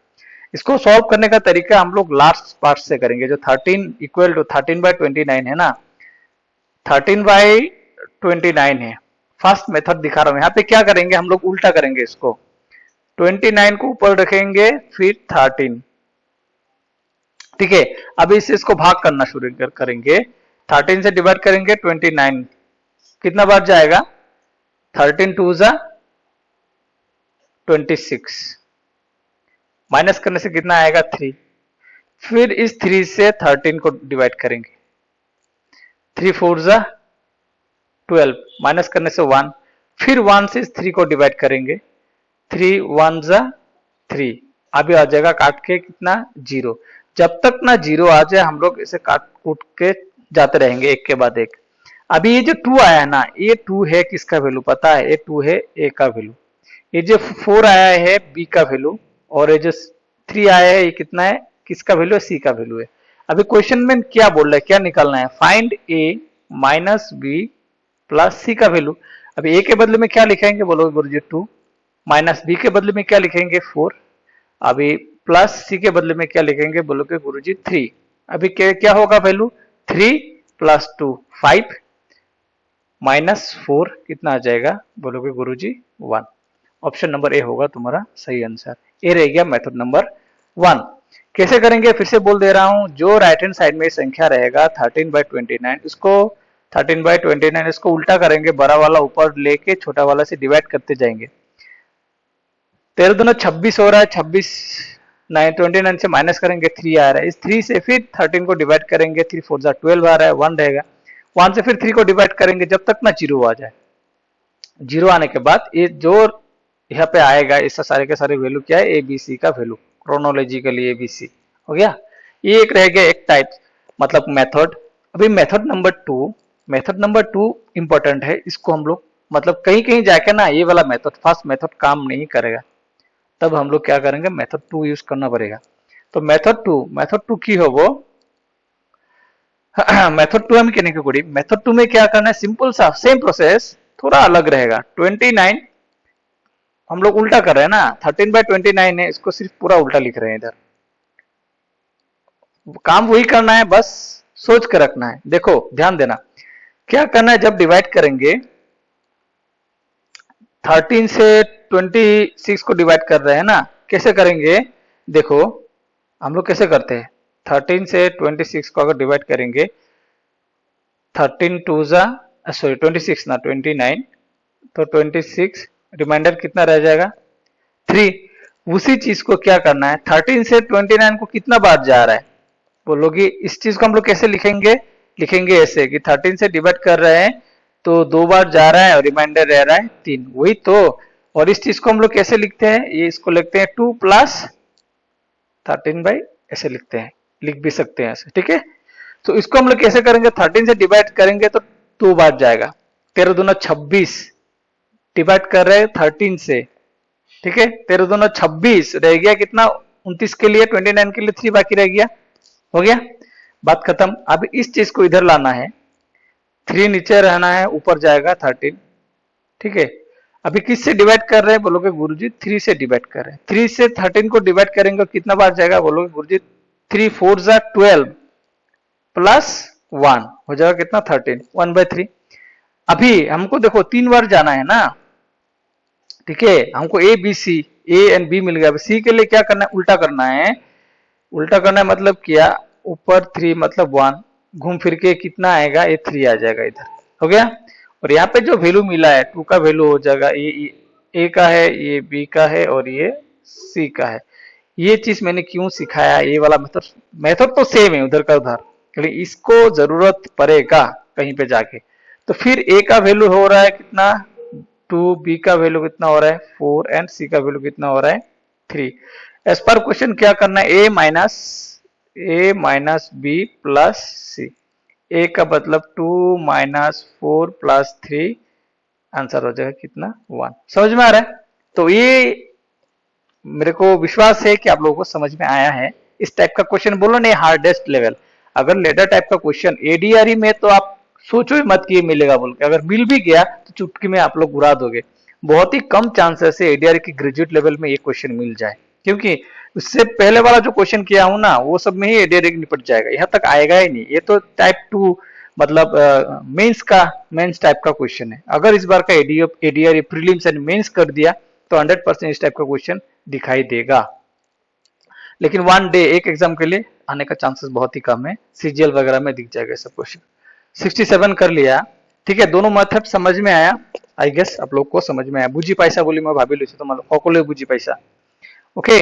इसको सॉल्व करने का तरीका हम लोग लास्ट पार्ट से करेंगे, जो 13 इक्वल टू 13/29 है ना, 13/29 है। फर्स्ट मेथड दिखा रहा हूं, यहाँ पे क्या करेंगे हम लोग, उल्टा करेंगे इसको, 29 को ऊपर रखेंगे, फिर 13, ठीक है। अभी इसको भाग करना शुरू करेंगे, 13 से डिवाइड करेंगे 29, कितना बार जाएगा, 13 2 जा 26, माइनस करने से कितना आएगा 3, फिर इस 3 से 13 को डिवाइड करेंगे, 3 4 जा 12, माइनस करने से 1, फिर 1 से इस 3 को डिवाइड करेंगे, 3 1 जा 3, अभी आ जाएगा काट के कितना 0। जब तक ना 0 आ जाए हम लोग इसे काट कूट के जाते रहेंगे एक के बाद एक। अभी ये जो 2 आया है ना, ये 2 है किसका वैल्यू पता है, ये 2 है ए का वैल्यू। ये जो 4 आया है बी का वैल्यू, और ये जो 3 आया है ये कितना है, किसका वैल्यू है, सी का वैल्यू है। अभी क्वेश्चन में क्या बोल रहा है, क्या निकालना है, फाइंड ए माइनस बी प्लस सी का वैल्यू। अभी ए के बदले में क्या लिखेंगे बोलो गुरुजी 2, माइनस बी के बदले में क्या लिखेंगे 4, अभी प्लस सी के बदले में क्या लिखेंगे बोलोगे गुरुजी 3। अभी क्या होगा वैल्यू, 3 प्लस 2 5 माइनस 4 कितना आ जाएगा बोलोगे गुरुजी 1। ऑप्शन नंबर ए होगा तुम्हारा सही आंसर। ए रह गया मेथड नंबर 1। कैसे करेंगे फिर से बोल दे रहा हूं, जो राइट हैंड साइड में संख्या रहेगा 13/29, इसको 13/29 इसको उल्टा करेंगे, बड़ा वाला ऊपर लेके छोटा वाला से डिवाइड करते जाएंगे। 13 दूना 26 हो रहा है, 26 29 से माइनस करेंगे 3 आ रहा है, इस 3 से फिर 13 को डिवाइड करेंगे, 3 4 जा 12 आ रहा है, 1 रहेगा, 1 से फिर 3 को डिवाइड करेंगे जब तक ना 0 आ जाए। 0 आने के बाद ये जो यहाँ पे आएगा, इसका सारे के सारे वैल्यू क्या है, ए बी सी का value, chronologically A B C हो गया। ये एक रह गया एक टाइप मतलब मेथड। अभी मेथड नंबर 2 इंपॉर्टेंट है, इसको हम लोग मतलब कहीं कहीं जाके ना ये वाला मेथड फर्स्ट मेथड काम नहीं करेगा, तब हम लोग क्या करेंगे मेथड 2 यूज करना पड़ेगा। तो मेथड टू की हो वो मेथड 2 हम कहने की कोड़ी, मेथड 2 में क्या करना है, सिंपल सा सेम प्रोसेस, थोड़ा अलग रहेगा। 29 हम लोग उल्टा कर रहे हैं ना, 13/29 है, इसको सिर्फ पूरा उल्टा लिख रहे हैं इधर। काम वही करना है, बस सोच कर रखना है। देखो ध्यान देना, क्या करना है, जब डिवाइड करेंगे 13 से 26 को डिवाइड कर रहे हैं ना, कैसे करेंगे देखो, हम लोग कैसे करते हैं, 13 से 26 को अगर डिवाइड करेंगे, 13 2 जा सॉरी 26 ना 29, तो 26 रिमाइंडर कितना रह जाएगा 3। उसी चीज को क्या करना है, 13 से 29 को कितना बार जा रहा है बोलोगे, इस चीज को हम लोग कैसे लिखेंगे ऐसे कि 13 से डिवाइड कर रहे हैं तो 2 बार जा रहा है और रिमाइंडर रह रहा है 3, वही तो और इस चीज को हम लोग कैसे लिखते हैं, ये इसको लिखते हैं 2 प्लस 13 बाई, ऐसे लिखते हैं, लिख भी सकते हैं ऐसे, ठीक है। तो इसको हम लोग कैसे करेंगे, 13 से डिवाइड करेंगे तो 2 बार जाएगा, 13 दूना 26, डिवाइड कर रहे हैं 13 से, ठीक है। 13 दूना 26 रह गया कितना, 29 के लिए, 29 के लिए 3 बाकी रह गया, हो गया, बात खत्म। अब इस चीज को इधर लाना है, 3 नीचे रहना है, ऊपर जाएगा 13, ठीक है। अभी किससे डिवाइड कर रहे हैं बोलोगे गुरुजी, 3 से डिवाइड कर रहे हैं, 3 से 13 को डिवाइड करेंगे कितना बार जाएगा बोलोगे गुरुजी, 3 4 जा 12 प्लस 1 हो जाएगा कितना 13, 1/3। अभी हमको देखो 3 बार जाना है ना, ठीक है, हमको A B C, A and B मिल गया। सी के लिए क्या करना है, उल्टा करना है, उल्टा करना है मतलब क्या, ऊपर 3 मतलब 1, घूम फिर के कितना आएगा, ये 3 आ जाएगा इधर, हो गया। और यहाँ पे जो वैल्यू मिला है 2 का वैल्यू हो जाएगा, ये ए का है, ये बी का है और ये सी का है। ये चीज मैंने क्यों सिखाया, ये वाला मेथड, मेथड तो सेम है उधर का उधर, लेकिन इसको जरूरत पड़ेगा कहीं पे जाके। तो फिर ए का वैल्यू हो रहा है कितना 2, बी का वैल्यू कितना हो रहा है 4 एंड सी का वैल्यू कितना हो रहा है 3। एज पर क्वेश्चन क्या करना है, ए माइनस बी प्लस सी, ए का मतलब 2 माइनस 4 प्लस 3, आंसर हो जाएगा कितना 1। समझ में आ रहा है, तो ये मेरे को विश्वास है कि आप लोगों को समझ में आया है। इस टाइप का क्वेश्चन बोलो नहीं, हार्डेस्ट लेवल, अगर लेटर टाइप का क्वेश्चन एडीआरई में तो आप सोचो ही मत कि ये मिलेगा बोल के, अगर मिल भी गया तो चुटकी में आप लोग उड़ा दोगे। बहुत ही कम चांसेस है एडीआरई की ग्रेजुएट लेवल में ये क्वेश्चन मिल जाए, क्योंकि उससे पहले वाला जो क्वेश्चन किया हूं ना वो सब में ही एडीआरई निपट जाएगा, यहाँ तक आएगा ही नहीं। ये तो टाइप 2 मतलब मेंस टाइप का क्वेश्चन है। अगर इस बार का एडीआरई प्रीलिम्स एंड मेंस कर दिया तो 100% इस टाइप का क्वेश्चन दिखाई देगा। लेकिन वन डे एक एग्जाम के लिए आने का चांसेस बहुत ही कम है, सीजीएल वगैरह में दिख जाएगा सब क्वेश्चन। 67 कर लिया, ठीक है, दोनों मेथड समझ में आया, आई गेस आप लोग को समझ में आया। बुझी पैसा बोली मैं भाभी लुची तो मतलब ककले बुझी पैसा, ओके।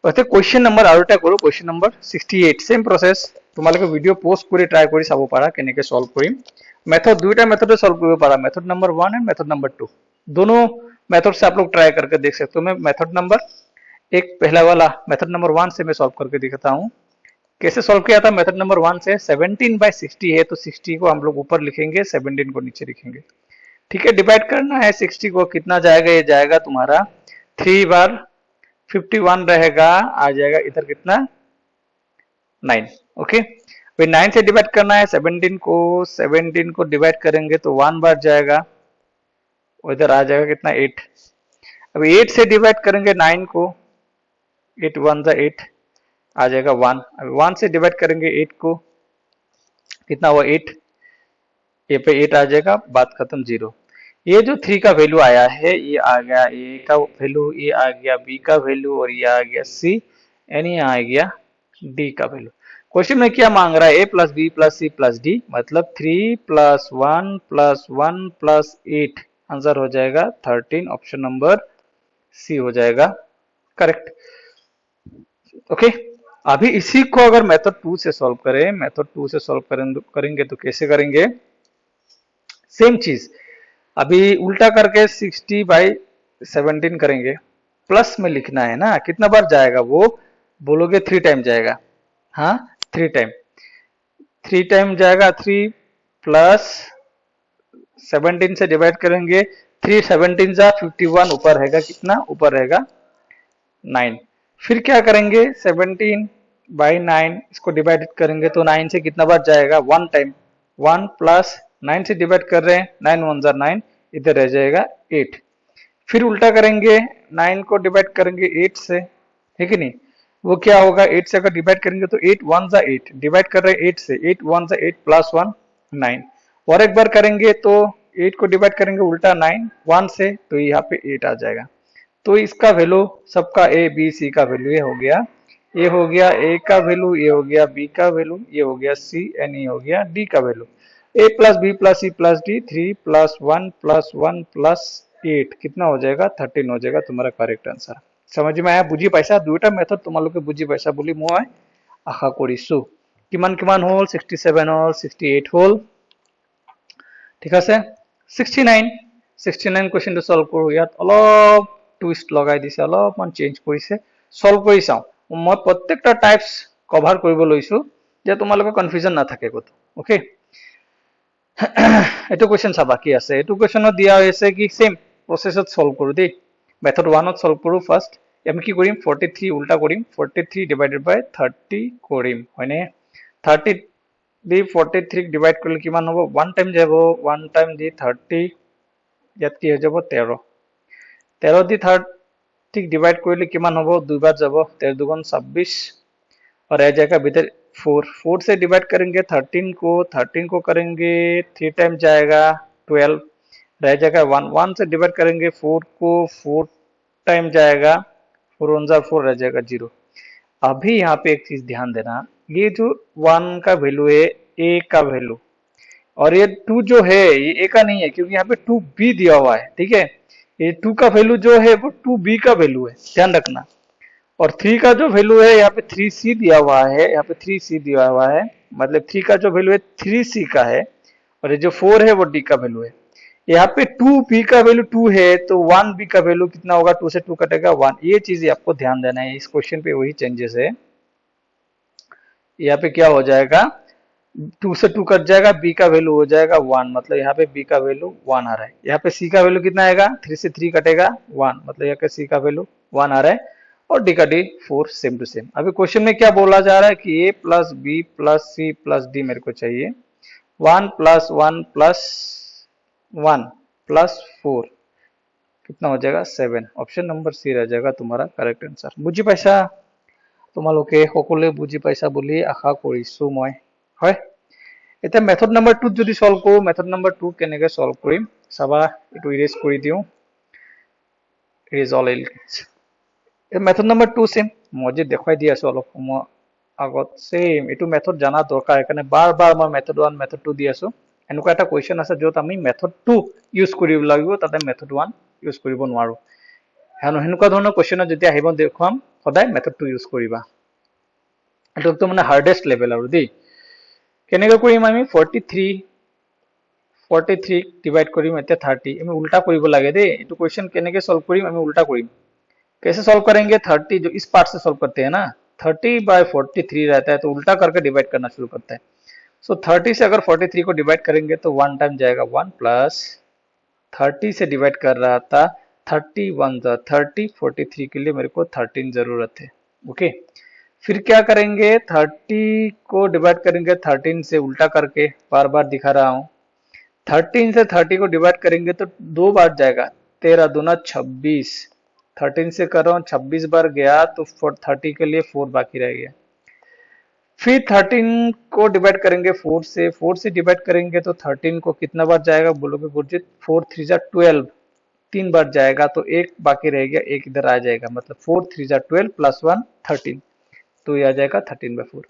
क्वेश्चन नंबर আৰু এটা কৰো, क्वेश्चन नंबर 68 सेम प्रोसेस, তোমালোকে ভিডিও পোস্ট কৰি ট্রাই কৰি চাব পাৰা কেনেকে সলভ কৰিম। মেথড দুইটা মেথডে সলভ কৰিব পাৰা, method number 1 and method number 2, दोनों मेथड से आप लोग ट्राई करके देख सकते हो। मैं मेथड नंबर एक पहला वाला मेथड नंबर 1 से मैं सॉल्व करके दिखाता हूँ। कैसे सॉल्व किया था, मेथड नंबर 1 से 17/60 है तो 60 को हम लोग ऊपर लिखेंगे, 17 को नीचे लिखेंगे, ठीक है। डिवाइड करना है 60 को, कितना जाएगा, ये जाएगा तुम्हारा 3 बार 51 रहेगा, आ जाएगा इधर कितना 9, ओके। फिर 9 से डिवाइड करना है 17 को, 17 को डिवाइड करेंगे तो 1 बार जाएगा, इधर आ जाएगा कितना 8। अब 8 से डिवाइड करेंगे 9 को, 8 1 जा 8, आ जाएगा 1। अब 1 से डिवाइड करेंगे 8 को, कितना हुआ 8, ये पे 8 आ जाएगा, बात खत्म, 0। ये जो 3 का वैल्यू आया है, ये आ गया ए का वैल्यू, ये आ गया बी का वैल्यू और ये आ गया सी एंड ये आ गया डी का वैल्यू। क्वेश्चन में क्या मांग रहा है, A plus B plus C plus D, मतलब 3 प्लस 1 प्लस 1 प्लस 8, आंसर हो जाएगा 13, ऑप्शन नंबर सी हो जाएगा करेक्ट, ओके। अभी इसी को अगर मेथड 2 से सॉल्व करें, मेथड 2 से सॉल्व करेंगे तो कैसे करेंगे, सेम चीज, अभी उल्टा करके 60/17 करेंगे, प्लस में लिखना है ना, कितना बार जाएगा वो बोलोगे 3 टाइम जाएगा, हाँ 3 टाइम, 3 टाइम जाएगा, 3 प्लस 17 से डिवाइड करेंगे, 3 17 जा 51, ऊपर रहेगा कितना, ऊपर रहेगा 9। फिर क्या करेंगे 17/9, इसको डिवाइड करेंगे तो 9 से कितना बार जाएगा 1 टाइम, 1 प्लस 9 से डिवाइड कर रहे हैं, 9 1 जा 9, इधर रह जाएगा 8। फिर उल्टा करेंगे, 9 को डिवाइड करेंगे 8 से, है कि नहीं, वो क्या होगा 8 से अगर डिवाइड करेंगे तो 8 1 जा 8, डिवाइड कर रहे हैं 8 से, 8 1 जा 8 प्लस 1 9। और एक बार करेंगे तो 8 को डिवाइड करेंगे उल्टा 9 1 से, तो यहाँ पे 8 आ जाएगा। तो इसका वैल्यू सबका ए बी सी का वैल्यू ये हो गया, ये हो गया ए का वैल्यू, ये हो गया बी का वैल्यू, ये हो गया सी एंड ये हो गया डी का value. A plus B plus C plus D, 3 plus 1 plus 1 plus 8 कितना हो जाएगा 13 हो जाएगा तुम्हारा करेक्ट आंसर। समझ में आया बुझी पाइसा, दुईटा मेथड তোমালোকে বুজি পাইছা বুলি মই আশা কৰিছো। কিমান কিমান হল 67 হল, 68 হল, ঠিক আছে 69 69 কুৱেশ্যনটো সলভ কৰো ইয়াত অলপ টুইষ্ট লগাই দিছে অলপমান চেঞ্জ কৰিছে সলভ কৰি চাও মই প্ৰত্যেকটা টাইপস কভাৰ কৰিব লৈছো যে তোমালোকৰ কনফিউজন নাথাকে কত ওকে এটো কোৱেশ্চন চাবা কি আছে এটো কোৱেশ্চনত দিয়া হৈছে কি সেম প্ৰসেছত সলভ কৰো দেই মেথড 1 ত সলভ কৰো ফাৰ্স্ট আমি কি কৰিম 43 উল্টা কৰিম 43 ডিভাইডেড বাই 30 কৰিম হয়নে 30 দি 43 ডিভাইড কৰিলে কিমান হ'ব 1 টাইম যাব 1 টাইম দি 30 ইয়াত কি হৈ যাব 13 13 দি 30 डिवाइड কৰিলে কিমান হ'ব দুইবাৰ যাব 13 দুগুণ 26 और रह जाएगा भीतर 4 से डिवाइड करेंगे 13 को करेंगे 3 टाइम जाएगा 12 रह जाएगा 1 से डिवाइड करेंगे 4 को 4 टाइम जाएगा 4 1 4 रह जाएगा 0 अभी यहाँ पे एक चीज ध्यान देना ये जो 1 का वैल्यू है a का वैल्यू और ये 2 जो है ये a का नहीं है क्योंकि यहाँ पे 2b दिया हुआ है ठीक है ये 2 का वैल्यू जो है वो 2b का वैल्यू है ध्यान रखना और 3 का जो वैल्यू है यहाँ पे 3c दिया हुआ है यहाँ पे 3c दिया हुआ है मतलब 3 का जो वैल्यू है 3c का है और ये जो 4 है वो d का वैल्यू है यहाँ पे 2b का वैल्यू 2 है तो 1b का वैल्यू कितना होगा 2 से 2 कटेगा 1 ये चीज आपको ध्यान देना है इस क्वेश्चन पे वही चेंजेस है यहाँ पे क्या हो जाएगा 2 से 2 कट जाएगा b का वैल्यू हो जाएगा 1 मतलब यहाँ पे b का वैल्यू 1 आ रहा है यहाँ पे c का वैल्यू कितना आएगा 3 से 3 कटेगा 1 मतलब यहाँ पे c का वैल्यू 1 आ रहा है और d का d 4 सेम टू सेम अभी क्वेश्चन में क्या बोला जा रहा है कि a plus B plus C plus D मेरे को चाहिए 1 प्लस 1 प्लस 1 प्लस 4 कितना हो जाएगा 7 ऑप्शन नंबर सी रह जाएगा तुम्हारा करेक्ट आंसर बुझी पाइছা তোমালোকে সকলে বুঝি পাইছা বুলি আশা কৰিছো মই হয় এটা মেথড নাম্বাৰ 2 যদি সলভ কৰো মেথড নাম্বাৰ 2 কেনেকৈ সলভ কৰিম চাবা এটো ইৰেজ কৰি দিও ইৰেজ অল এলিমেন্টস এই মেথড নাম্বাৰ 2 সেম মই যে দেখাই দি আছো অলপ সময় আগত সেম এটো মেথড জানা দৰকাৰ কাৰণে বাৰ বাৰ মই মেথড 1 মেথড 2 দি আছো এনেকুৱা এটা কোৱেশ্চন আছে যত আমি মেথড 2 ইউজ কৰিব লাগিব তাতে মেথড 1 ইউজ কৰিব নোৱাৰো হেনুকা ধৰণৰ কোৱেশ্চন যদি আহিব দেখুৱাম সদায় মেথড 2 ইউজ কৰিবা এটো তো মানে হাৰ্ডেষ্ট লেভেল আৰু দেই কেনেকৈ কৰিম আমি 43 ডিভাইড কৰিম এতে 30 আমি উল্টা কৰিব লাগে দেই এটো কোৱেশ্চন কেনেকৈ সলভ কৰিম আমি উল্টা কৰিম कैसे सॉल्व करेंगे 30 जो इस पार्ट से सॉल्व करते हैं ना 30 बाय 43 रहता है तो उल्टा करके डिवाइड करना शुरू करता है सो 30 से अगर 43 को डिवाइड करेंगे तो 1 टाइम जाएगा 1 प्लस 30 से डिवाइड कर रहा था 31 30 43 के लिए मेरे को 13 जरूरत है ओके फिर क्या करेंगे 30 को डिवाइड करेंगे 13 से उल्टा करके बार बार दिखा रहा हूं 13 से 30 को डिवाइड करेंगे तो 2 बार जाएगा 13 दूना 26 13 से कर रहा हूं 26 बार गया तो 30 के लिए 4 बाकी रह गया फिर 13 को डिवाइड करेंगे 4 से डिवाइड करेंगे तो 13 को कितना बार जाएगा बोलोगे गुरजीत 4 3 जा 12 3 बार जाएगा तो एक बाकी रह गया एक इधर आ जाएगा मतलब 4 3 जा 12 प्लस 1 13 तो ये आ जाएगा 13/4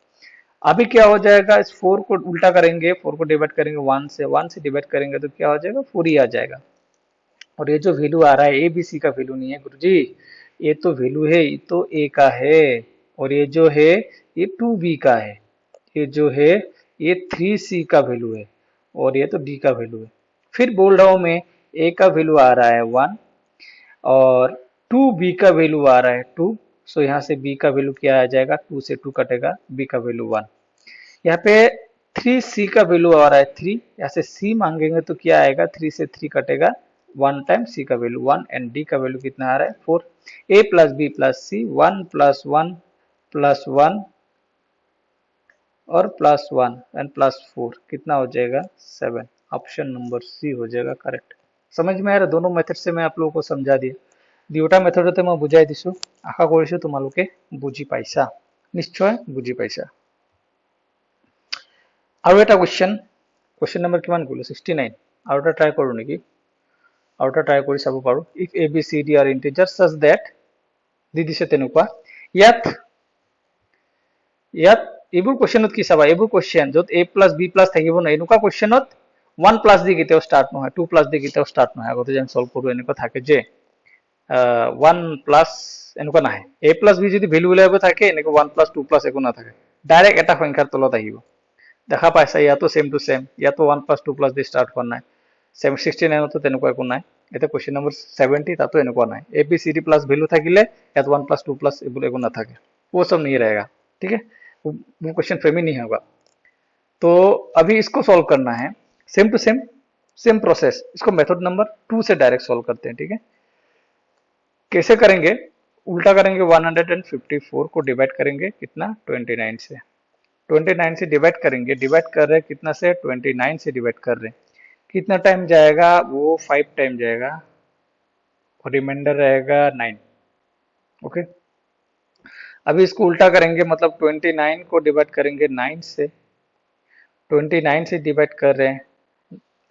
अभी क्या हो जाएगा इस 4 को उल्टा करेंगे 4 को डिवाइड करेंगे 1 से डिवाइड करेंगे तो क्या हो जाएगा 4 ही आ जाएगा और ये जो वैल्यू आ रहा है ए बी सी का वैल्यू नहीं है गुरुजी ये तो वैल्यू है ये तो ए का है और ये जो है ये 2b का है ये जो है ये 3c का वैल्यू है और ये तो d का वैल्यू है फिर बोल रहा हूं मैं a का वैल्यू आ रहा है 1 और 2b का वैल्यू आ रहा है 2 सो यहाँ से b का वैल्यू क्या आ जाएगा 2 से 2 कटेगा b का वैल्यू 1 यहाँ पे 3c का वैल्यू आ रहा है 3 यहाँ से c मांगेंगे तो क्या आएगा 3 से 3 कटेगा 1 टाइम c का वैल्यू 1 एंड d का वैल्यू कितना आ रहा है 4 a plus b plus c 1 plus 1 plus 1 और प्लस 1 एंड प्लस 4 कितना हो जाएगा 7 ऑप्शन नंबर सी हो जाएगा करेक्ट समझ में आ रहा दोनों मेथड से मैं आप लोगों को समझा दिया দুটা মেথডতে মই বুজাই দিছো আশা কৰিছো তোমালোকে বুজি পাইছা নিশ্চয় বুজি পাইছা আৰু এটা কোৱেশ্চন নম্বৰ কিমান গলো 69 আৰু এটা ট্ৰাই কৰো নেকি আৰু এটা ট্ৰাই কৰি চাব পাৰো if a b c d are integers such that দি দিছে তেনেকুৱা ইয়াত এইবোৰ কোৱেশ্চনত কি চাবা এইবোৰ কোৱেশ্চন যত a প্লাস b প্লাস থাকিব না এনেকুৱা কোৱেশ্চনত 1 প্লাস দি কেতিয়াও স্টার্ট নহয় 2 প্লাস দি কেতিয়াও স্টার্ট নহয় আগতে যেন সলভ কৰো এনেকুৱা থাকে যে 1 প্লাস এনেকুৱা নাহে a প্লাস b যদি ভ্যালু উলাইব থাকে এনেকুৱা 1 প্লাস 2 প্লাস একো না থাকে ডাইরেক্ট এটা সংখ্যাৰ তলত আহিব দেখা পাইছা ইয়াতো সেম টু সেম ইয়াতো 1 প্লাস 2 প্লাস দি স্টার্ট হোৱা নাই 69 होता तो एनको एको ना एते क्वेश्चन नंबर 70 था तो एनको ना A B C D plus value था गिले या तो 1 प्लस 2 प्लस एको ना था वो सब नहीं रहेगा। ठीक है, वो क्वेश्चन फ्रेम ही नहीं होगा। तो अभी इसको सॉल्व करना है सेम टू सेम प्रोसेस। इसको मेथड नंबर 2 से डायरेक्ट सॉल्व करते हैं। ठीक है, कैसे करेंगे? उल्टा करेंगे, 154 को डिवाइड करेंगे कितना 29 से, 29 से डिवाइड करेंगे, डिवाइड कर रहे हैं कितना से 29 से डिवाइड कर रहे हैं, कितना टाइम जाएगा? वो 5 टाइम जाएगा और रिमाइंडर रहेगा 9। ओके, अभी इसको उल्टा करेंगे, मतलब 29 को डिवाइड करेंगे 9 से, 29 से डिवाइड कर रहे हैं,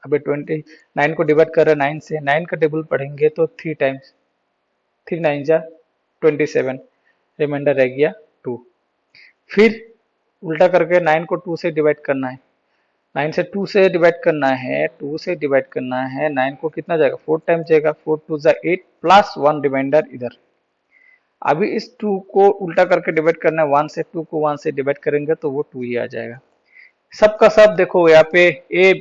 अभी 29 को डिवाइड कर रहे हैं 9 से, 9 का टेबल पढ़ेंगे तो 3 टाइम्स, 3 9 जा 27, रिमाइंडर रह गया 2। फिर उल्टा करके 9 को 2 से डिवाइड करना है, 9 से 2 से डिवाइड करना है, 2 से डिवाइड करना है, 9 को कितना जाएगा 4 टाइम जाएगा, 4 2 जा 8 प्लस 1 रिमाइंडर इधर। अभी इस 2 को उल्टा करके डिवाइड करना है, 1 से 2 को 1 से डिवाइड करेंगे तो वो 2 ही आ जाएगा। सबका सब देखो यहाँ पे ए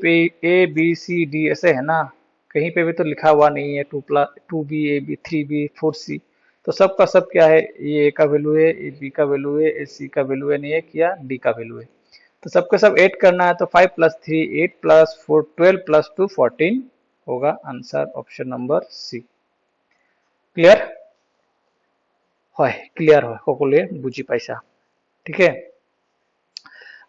बी सी डी ऐसे है ना, कहीं पे भी तो लिखा हुआ नहीं है 2 plus 2 B A B 3 B 4 C, तो सबका सब क्या है, ये ए का वैल्यू है, ए बी का वैल्यू है, ए सी का वैल्यू है, नहीं है क्या डी का वैल्यू है। तो सबके सब ऐड करना है, तो 5 प्लस 3 8 प्लस 4 12 प्लस 2 14 होगा answer option number C. Clear হয়, क्लियर হয় সকলে বুঝি পাইছা? ठीक है,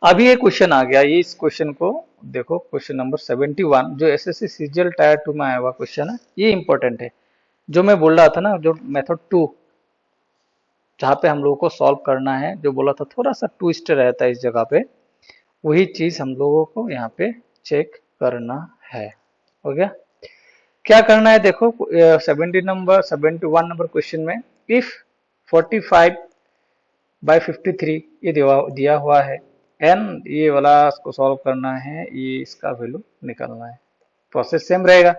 अभी ये क्वेश्चन आ गया, ये इस क्वेश्चन को देखो, क्वेश्चन नंबर 71 जो एसएससी सीजीएल टायर 2 में आया हुआ क्वेश्चन है, ये इंपॉर्टेंट है। जो मैं बोल रहा था ना, जो मेथड 2 जहाँ पे हम लोगों को सॉल्व करना है, जो बोला था थोड़ा सा ट्विस्ट रहता है इस जगह पे, वही चीज हम लोगों को यहाँ पे चेक करना है। हो गया, क्या करना है देखो, 71 नंबर क्वेश्चन में इफ 45 बाय 53 ये दिया हुआ है, एन ये वाला इसको सॉल्व करना है, ये इसका वैल्यू निकालना है। प्रोसेस सेम रहेगा।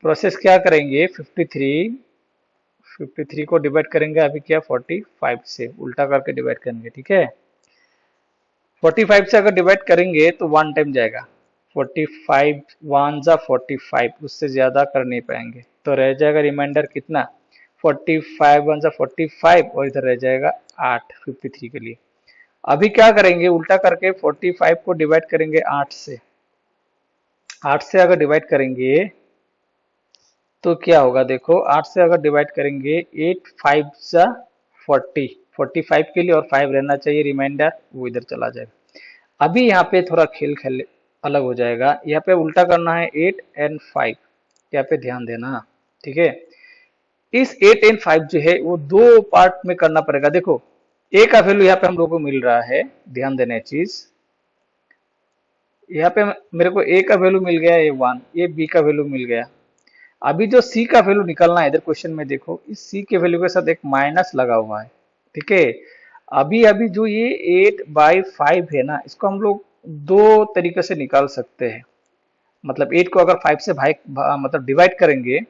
प्रोसेस क्या करेंगे, 53 को डिवाइड करेंगे, अभी क्या 45 से उल्टा करके डिवाइड करेंगे। ठीक है, 45 से अगर डिवाइड करेंगे तो 1 टाइम जाएगा, 45 1 जा 45, उससे ज्यादा कर नहीं पाएंगे, तो रह जाएगा रिमाइंडर कितना 45 1 जा 45 और इधर रह जाएगा 8 53 के लिए। अभी क्या करेंगे, उल्टा करके 45 को डिवाइड करेंगे 8 से, 8 से अगर डिवाइड करेंगे तो क्या होगा देखो, 8 से अगर डिवाइड करेंगे 8 5 जा 40, 45 के लिए और 5 रहना चाहिए रिमाइंडर, वो इधर चला जाएगा। अभी यहाँ पे थोड़ा खेल अलग हो जाएगा, यहाँ पे उल्टा करना है 8 एंड 5, यहाँ पे ध्यान देना। ठीक है, इस 8 एंड 5 जो है वो दो पार्ट में करना पड़ेगा। देखो ए का वैल्यू यहाँ पे हम लोगों को मिल रहा है, ध्यान देना चीज, यहाँ पे मेरे को ए का वैल्यू मिल गया ए 1, ये बी का वैल्यू मिल गया। अभी जो सी का वैल्यू निकालना है, इधर क्वेश्चन में देखो इस सी के वैल्यू के साथ एक माइनस लगा हुआ है। ठीक है, अभी जो ये 8/5 है ना, इसको हम लोग दो तरीके से निकाल सकते हैं। मतलब 8 को अगर 5 से मतलब डिवाइड करेंगे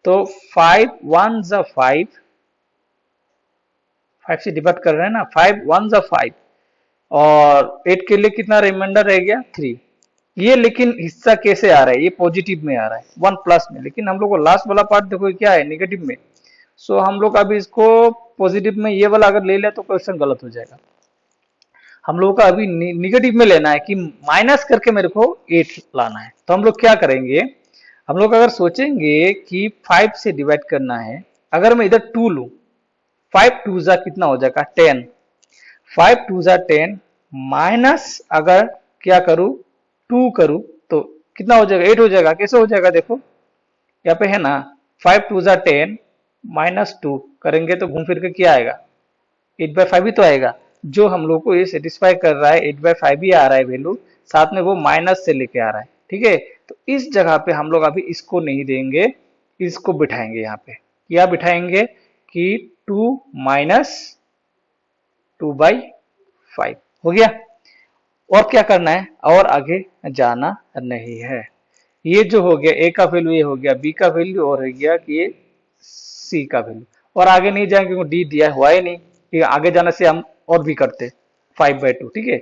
तो 5 1 जा 5 से डिवाइड कर रहे हैं ना, 5 1 जा 5 और 8 के लिए कितना रिमाइंडर रह गया 3। ये लेकिन हिस्सा कैसे आ रहा है, ये पॉजिटिव में आ रहा है 1 प्लस में, लेकिन हम लोग को लास्ट वाला पार्ट देखो क्या है निगेटिव में। सो हम लोग अभी इसको पॉजिटिव में ये वाला अगर ले ले तो क्वेश्चन गलत हो जाएगा। हम लोगों का अभी निगेटिव में लेना है कि माइनस करके मेरे को 8 लाना है। तो हम लोग क्या करेंगे, हम लोग अगर सोचेंगे कि 5 से डिवाइड करना है, अगर मैं इधर 2 लूं, 5 2 जा कितना हो जाएगा 10, 5 2 जा 10 माइनस अगर क्या करूं 2 करूं तो कितना हो जाएगा 8 हो जाएगा। कैसे हो जाएगा देखो, यहाँ पे है ना 5 2 जा 10 माइनस 2 करेंगे तो घूम फिर के क्या आएगा 8/5 ही तो आएगा। जो हम लोग को ये सेटिस्फाई कर रहा है 8/5 ही आ रहा है वैल्यू, साथ में वो माइनस से लेके आ रहा है। ठीक है, तो इस जगह पे हम लोग अभी इसको नहीं देंगे, इसको बिठाएंगे। यहाँ पे क्या बिठाएंगे कि 2 माइनस 2/5 हो गया। और क्या करना है, और आगे जाना नहीं है। ये जो हो गया ए का वैल्यू, ये हो गया बी का वैल्यू, और हो गया कि ये सी का वैल्यू, और आगे नहीं जाएंगे क्योंकि डी दिया हुआ ही नहीं। ठीक है, आगे जाने से हम और भी करते 5/2। ठीक है,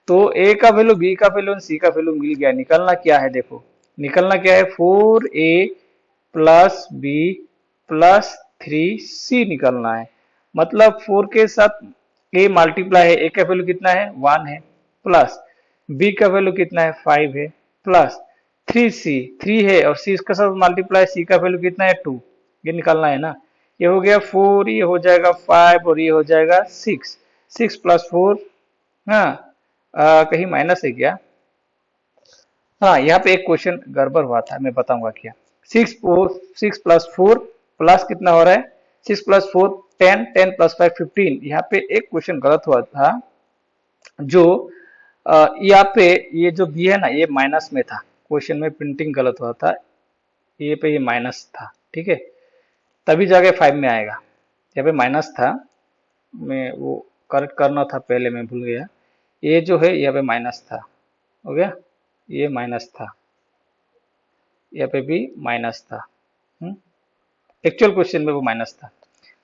तो ए का वैल्यू बी का वैल्यू सी का वैल्यू मिल गया। निकलना क्या है देखो, निकलना क्या है, 4a plus B plus 3c निकलना है। मतलब 4 के साथ a मल्टीप्लाई है, a का वैल्यू कितना है 1 है, प्लस b का वैल्यू कितना है 5 है, प्लस 3c 3 है और c इसके साथ मल्टीप्लाई, c का वैल्यू कितना है 2, ये निकालना है ना। ये हो गया 4, ये हो जाएगा 5 और ये हो जाएगा 6, 6 प्लस 4, हाँ कहीं माइनस है क्या, हाँ यहाँ पे एक क्वेश्चन गड़बड़ हुआ था, मैं बताऊंगा क्या। 6 प्लस 4 प्लस कितना हो रहा है, 6 प्लस 4 10, 10 प्लस 5 15, यहाँ पे एक क्वेश्चन गलत हुआ था, जो यहाँ पे ये जो बी है ना ये माइनस में था, क्वेश्चन में प्रिंटिंग गलत हुआ था, ये पे ये माइनस था, ठीक है, तभी जाके 5 में आएगा, यहाँ पे माइनस था, मैं वो करेक्ट करना था पहले, मैं भूल गया, ये जो है यहाँ पे माइनस था, हो गया, ये माइनस था, यहाँ पे भी माइनस था, एक्चुअल क्वेश्चन में वो माइनस था।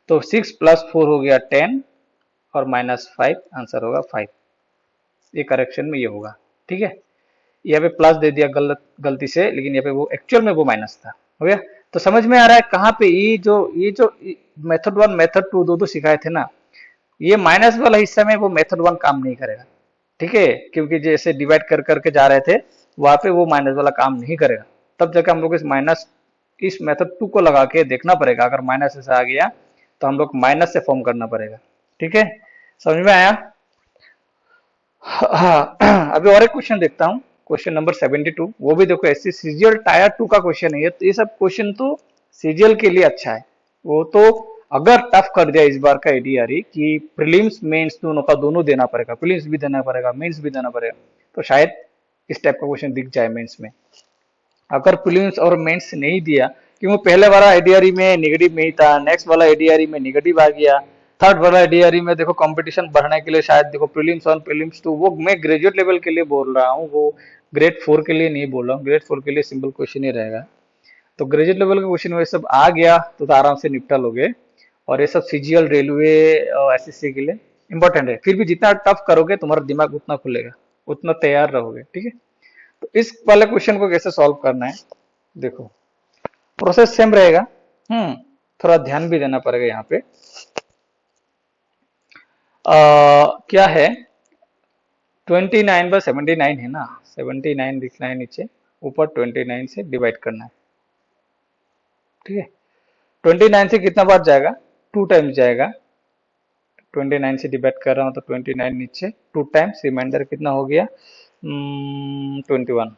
तो 6 प्लस 4 हो गया 10 और माइनस 5, आंसर होगा 5, ये करेक्शन में ये होगा, ठीक है। यहाँ पे प्लस दे दिया गलती से, लेकिन यहाँ पे वो एक्चुअल में वो माइनस था, हो गया। तो समझ में आ रहा है कहाँ पे ये जो मेथड 1 मेथड 2 दो सिखाए थे ना, ये माइनस वाला हिस्सा में वो मेथड 1 काम नहीं करेगा, ठीक है, क्योंकि जैसे डिवाइड कर करके जा रहे थे वहां पे वो माइनस वाला काम नहीं करेगा, तब जाकर हम लोग इस मेथड 2 को लगा के देखना पड़ेगा, अगर माइनस ऐसा आ गया तो हम लोग माइनस से फॉर्म करना पड़ेगा, ठीक है, समझ में आया। हाँ अभी और एक क्वेश्चन देखता हूँ, क्वेश्चन नंबर 72, वो भी देखो ऐसे सीजीएल टायर 2 का क्वेश्चन है, ये सब क्वेश्चन तो सीजीएल के लिए अच्छा है, वो तो अगर टफ कर दिया इस बार का एडीआरई कि प्रीलिम्स मेंस दोनों का दोनों देना पड़ेगा, प्रीलिम्स भी देना पड़ेगा मेंस भी देना पड़ेगा, तो शायद इस टाइप का क्वेश्चन दिख जाए मेंस में। अगर प्रीलिम्स और मेंस नहीं दिया, क्योंकि पहले वाला एडीआरई में नेगेटिव में ही था, नेक्स्ट वाला एडीआरई में नेगेटिव आ गया, थर्ड वाला एडीआरई में देखो कंपटीशन बढ़ने के लिए शायद देखो प्रीलिम्स 1 प्रीलिम्स 2, वो मैं ग्रेजुएट लेवल के लिए बोल रहा हूँ, वो ग्रेड 4 के लिए नहीं बोल रहा हूँ, ग्रेड 4 के लिए सिंपल क्वेश्चन ही रहेगा। तो ग्रेजुएट लेवल का क्वेश्चन ये सब आ गया तो आराम से निपटा लोगे, और ये सब सीजीएल रेलवे और एसएससी के लिए इंपॉर्टेंट है, फिर भी जितना टफ करोगे तुम्हारा दिमाग उतना खुलेगा, उतना तैयार रहोगे, ठीक है। तो इस वाले क्वेश्चन को कैसे सॉल्व करना है, देखो प्रोसेस सेम रहेगा, थोड़ा ध्यान भी देना पड़ेगा यहाँ पे। क्या है 29/79 है ना, 79 लिखना है नीचे, ऊपर 29 से डिवाइड करना है, ठीक है। 29 से कितना बार जाएगा, 2 टाइम्स जाएगा, 29 से डिवाइड कर रहा हूँ तो 29 नीचे 2 टाइम्स, रिमाइंडर कितना हो गया 21,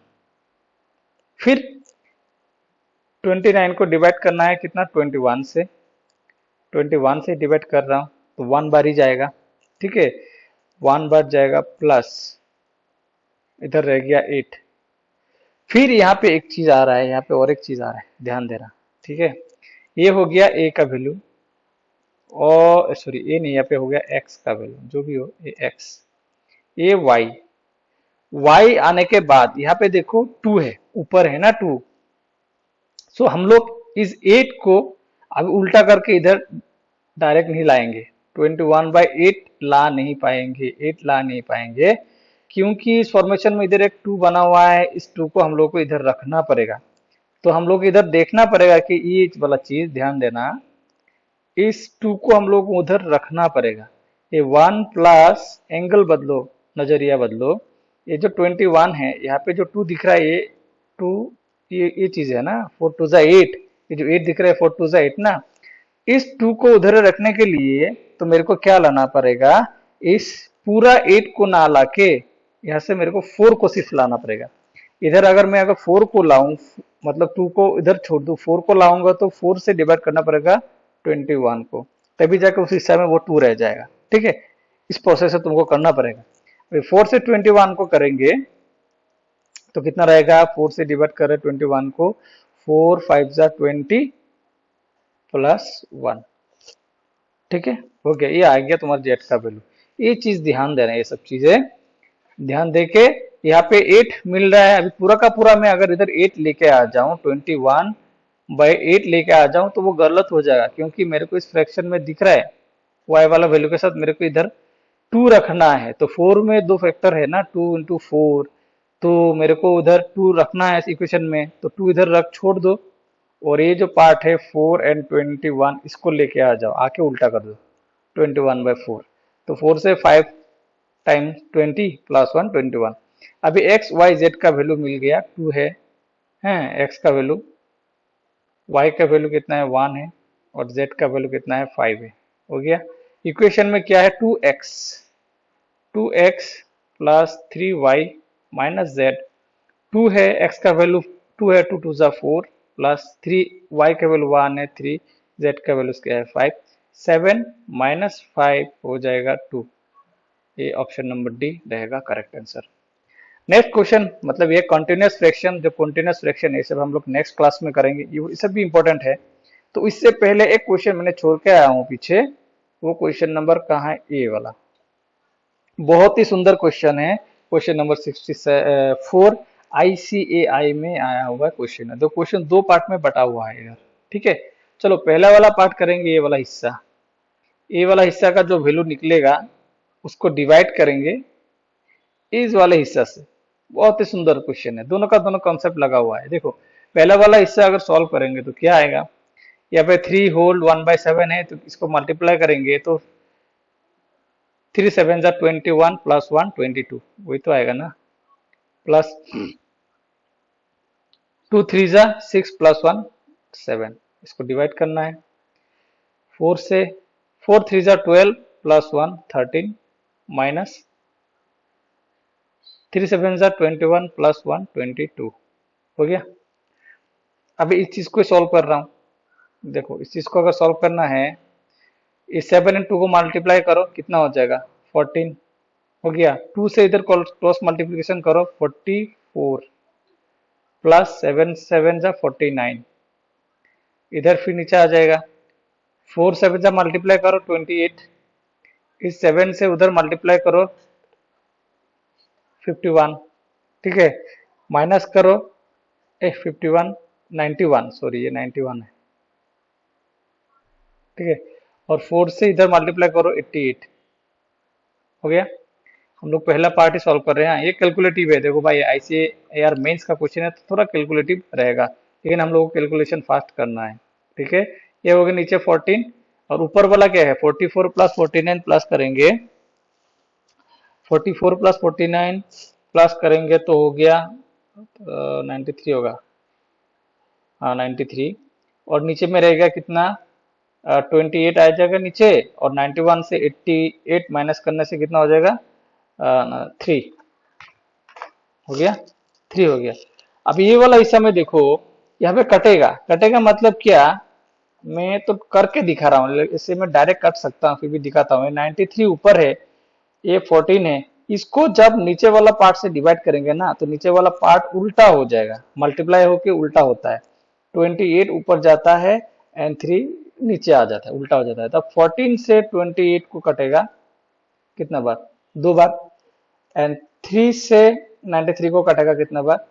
फिर 29 को डिवाइड करना है कितना 21 से, 21 से डिवाइड कर रहा हूँ तो 1 बार ही जाएगा, ठीक है, 1 बार जाएगा, प्लस इधर रह गया 8, फिर यहाँ पे एक चीज आ रहा है, यहाँ पे और एक चीज आ रहा है, ध्यान देना, ठीक है। ये हो गया ए का वैल्यू, और सॉरी ए नहीं, यहाँ पे हो गया एक्स का वैल्यू, जो भी हो ये एक्स, ये वाई, वाई आने के बाद यहाँ पे देखो 2 है, ऊपर है ना 2, सो हम लोग इस 8 को अब उल्टा करके इधर डायरेक्ट नहीं लाएंगे, 21/8 ला नहीं पाएंगे, 8 ला नहीं पाएंगे, क्योंकि इस फॉर्मेशन में इधर एक 2 बना हुआ है, इस 2 को हम लोग को इधर रखना पड़ेगा, तो हम लोग इधर देखना पड़ेगा कि ये वाला चीज ध्यान देना, इस 2 को हम लोग उधर रखना पड़ेगा, ये 1 प्लस एंगल बदलो, नजरिया बदलो, ये जो 21 है यहाँ पे जो 2 दिख रहा है, ये 2, ये चीज है ना, 4 2 8, ये जो 8 दिख रहा है 4 2 8 ना, इस 2 को उधर रखने के लिए तो मेरे को क्या लाना पड़ेगा, इस पूरा 8 को ना लाके यहाँ से मेरे को 4 को सिर्फ लाना पड़ेगा, इधर अगर मैं अगर 4 को लाऊं, मतलब 2 को इधर छोड़ दूं, 4 को लाऊंगा तो 4 से डिवाइड करना पड़ेगा 21 को, तभी जाकर उस हिस्सा में वो 2 रह जाएगा, ठीक है। इस प्रोसेस से तुमको करना पड़ेगा। 4 से 21 को करेंगे तो कितना रहेगा, 4 से डिवाइड कर रहे 21 को, 4 5 जा 20 प्लस 1, ठीक है, हो गया, ये आ गया तुम्हारा जेड का वैल्यू। ये चीज ध्यान देना, ये सब चीजें ध्यान देके, यहाँ पे 8 मिल रहा है, अभी पूरा का पूरा मैं अगर इधर 8 लेके आ जाऊं, 21/8 लेके आ जाऊं तो वो गलत हो जाएगा, क्योंकि मेरे को इस फ्रैक्शन में दिख रहा है y वाला वैल्यू के साथ मेरे को इधर 2 रखना है, तो 4 में 2 फैक्टर है ना, 2 into 4, तो मेरे को उधर 2 रखना है इस इक्वेशन में, तो 2 इधर रख छोड़ दो, और ये जो पार्ट है 4 एंड 21 इसको लेके आ जाओ, आके उल्टा कर दो 21/4। तो 4 से 5 टाइम्स 20 प्लस 1 21। अभी एक्स वाई जेड का वैल्यू मिल गया 2 है, एक्स का वैल्यू, वाई का वैल्यू कितना है 1 है, और जेड का वैल्यू कितना है 5 है। हो गया। इक्वेशन में क्या है 2x plus 3y minus Z. 2 है, x का वैल्यू 2 है, 2 2 4 प्लस 3 y का वैल्यू 1 है 3, z का वैल्यू क्या है 5, 7 माइनस 5 हो जाएगा 2। ये ऑप्शन नंबर डी रहेगा करेक्ट आंसर। नेक्स्ट क्वेश्चन, मतलब ये कंटिन्यूअस फ्रैक्शन, जो कंटिन्यूअस फ्रैक्शन है ये सब हम लोग नेक्स्ट क्लास में करेंगे, ये सब भी इंपॉर्टेंट है। तो इससे पहले एक क्वेश्चन मैंने छोड़ के आया हूँ पीछे, वो क्वेश्चन नंबर कहाँ है, ए वाला। बहुत ही सुंदर क्वेश्चन है, क्वेश्चन नंबर 64 ICAI में आया हुआ क्वेश्चन है। तो क्वेश्चन दो पार्ट में बटा हुआ है यार, ठीक है। चलो पहला वाला पार्ट करेंगे, ये वाला हिस्सा, ये वाला हिस्सा का जो वैल्यू निकलेगा उसको डिवाइड करेंगे इस वाले हिस्सा से। बहुत ही सुंदर क्वेश्चन है, दोनों का दोनों कॉन्सेप्ट लगा हुआ है। देखो पहला वाला हिस्सा अगर सॉल्व करेंगे तो क्या आएगा, यहाँ पे 3 होल 1/7 है, तो इसको मल्टीप्लाई करेंगे तो 3 7 जा 21 प्लस 1 22, वही तो आएगा ना, प्लस 2 3 जा 6 प्लस 1 7, इसको डिवाइड करना है 4 से, 4 3 जा 12 प्लस 1 13 माइनस 3 7 जा 21 प्लस 1 22। हो गया। अभी इस चीज को सॉल्व कर रहा हूं। देखो इस चीज को अगर सॉल्व करना है, इस 7 एंड 2 को मल्टीप्लाई करो, कितना हो जाएगा 14। हो गया। 2 से इधर क्रॉस मल्टीप्लिकेशन करो 44 प्लस 7 7 जा 49, इधर फिर नीचे आ जाएगा 4 7 जा मल्टीप्लाई करो 28, इस 7 से उधर मल्टीप्लाई करो 51, ठीक है, माइनस करो 51 91, सॉरी ये 91 है, ठीक है, और 4 से इधर मल्टीप्लाई करो 88। हो गया। हम लोग पहला पार्ट ही सॉल्व कर रहे हैं, ये कैलकुलेटिव है। देखो भाई ICAR मेंस का क्वेश्चन है तो थोड़ा कैलकुलेटिव रहेगा, लेकिन हम लोग को कैलकुलेशन फास्ट करना है, ठीक है। ये हो गया नीचे 14, और ऊपर वाला क्या है 44 प्लस 49 प्लस करेंगे, 44 प्लस 49 प्लस करेंगे तो हो गया 93 होगा, हाँ 93, और नीचे में रहेगा कितना 28 आ जाएगा नीचे, और 91 से 88 माइनस करने से कितना हो जाएगा 3। हो गया, 3 हो गया। अब ये वाला हिस्सा में देखो यहाँ पे कटेगा, कटेगा मतलब क्या, मैं तो करके दिखा रहा हूँ, इससे मैं डायरेक्ट कट सकता हूँ, फिर भी दिखाता हूँ। 93 ऊपर है, ये 14 है, इसको जब नीचे वाला पार्ट से डिवाइड करेंगे ना तो नीचे वाला पार्ट उल्टा हो जाएगा, मल्टीप्लाई होके उल्टा होता है, 28 ऊपर जाता है एंड 3 नीचे आ जाता है, उल्टा हो जाता है। तब 14 से 28 को कटेगा कितना बार, 2 बार, एंड 3 से 93 को कटेगा कितना बार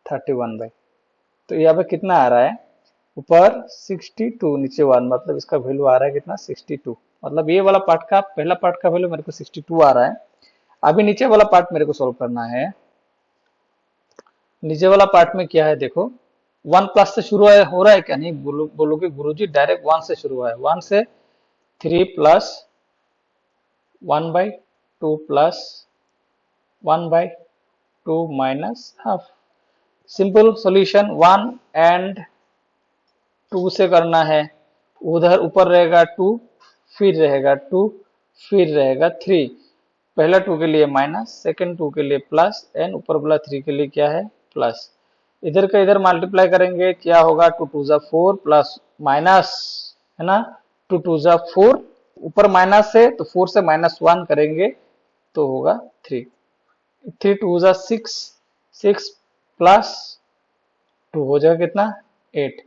31/। तो यहाँ पे कितना आ रहा है, ऊपर 62 नीचे 1, मतलब इसका वैल्यू आ रहा है कितना 62, मतलब ये वाला पार्ट का पहला पार्ट का वैल्यू मेरे को 62 आ रहा है। अभी नीचे वाला पार्ट मेरे को सोल्व करना है। नीचे वाला पार्ट में क्या है देखो, 1 प्लस से शुरू हो रहा है क्या, नहीं बोलोगे गुरुजी डायरेक्ट 1 से शुरू हुआ है, 1 से 3 plus 1/2 plus 1/2 minus half. Simple solution 1 and 2 से करना है, उधर ऊपर रहेगा 2, फिर रहेगा 2, फिर रहेगा 3, पहला 2 के लिए माइनस, सेकंड 2 के लिए प्लस, एंड ऊपर वाला 3 के लिए क्या है प्लस। इधर का इधर मल्टीप्लाई करेंगे क्या होगा 2 2 जा 4 प्लस माइनस, है ना, 2 2 जा 4, ऊपर माइनस है तो 4 से -1 करेंगे तो होगा 3, 3 2 जा 6, 6 प्लस 2 हो जाएगा कितना 8,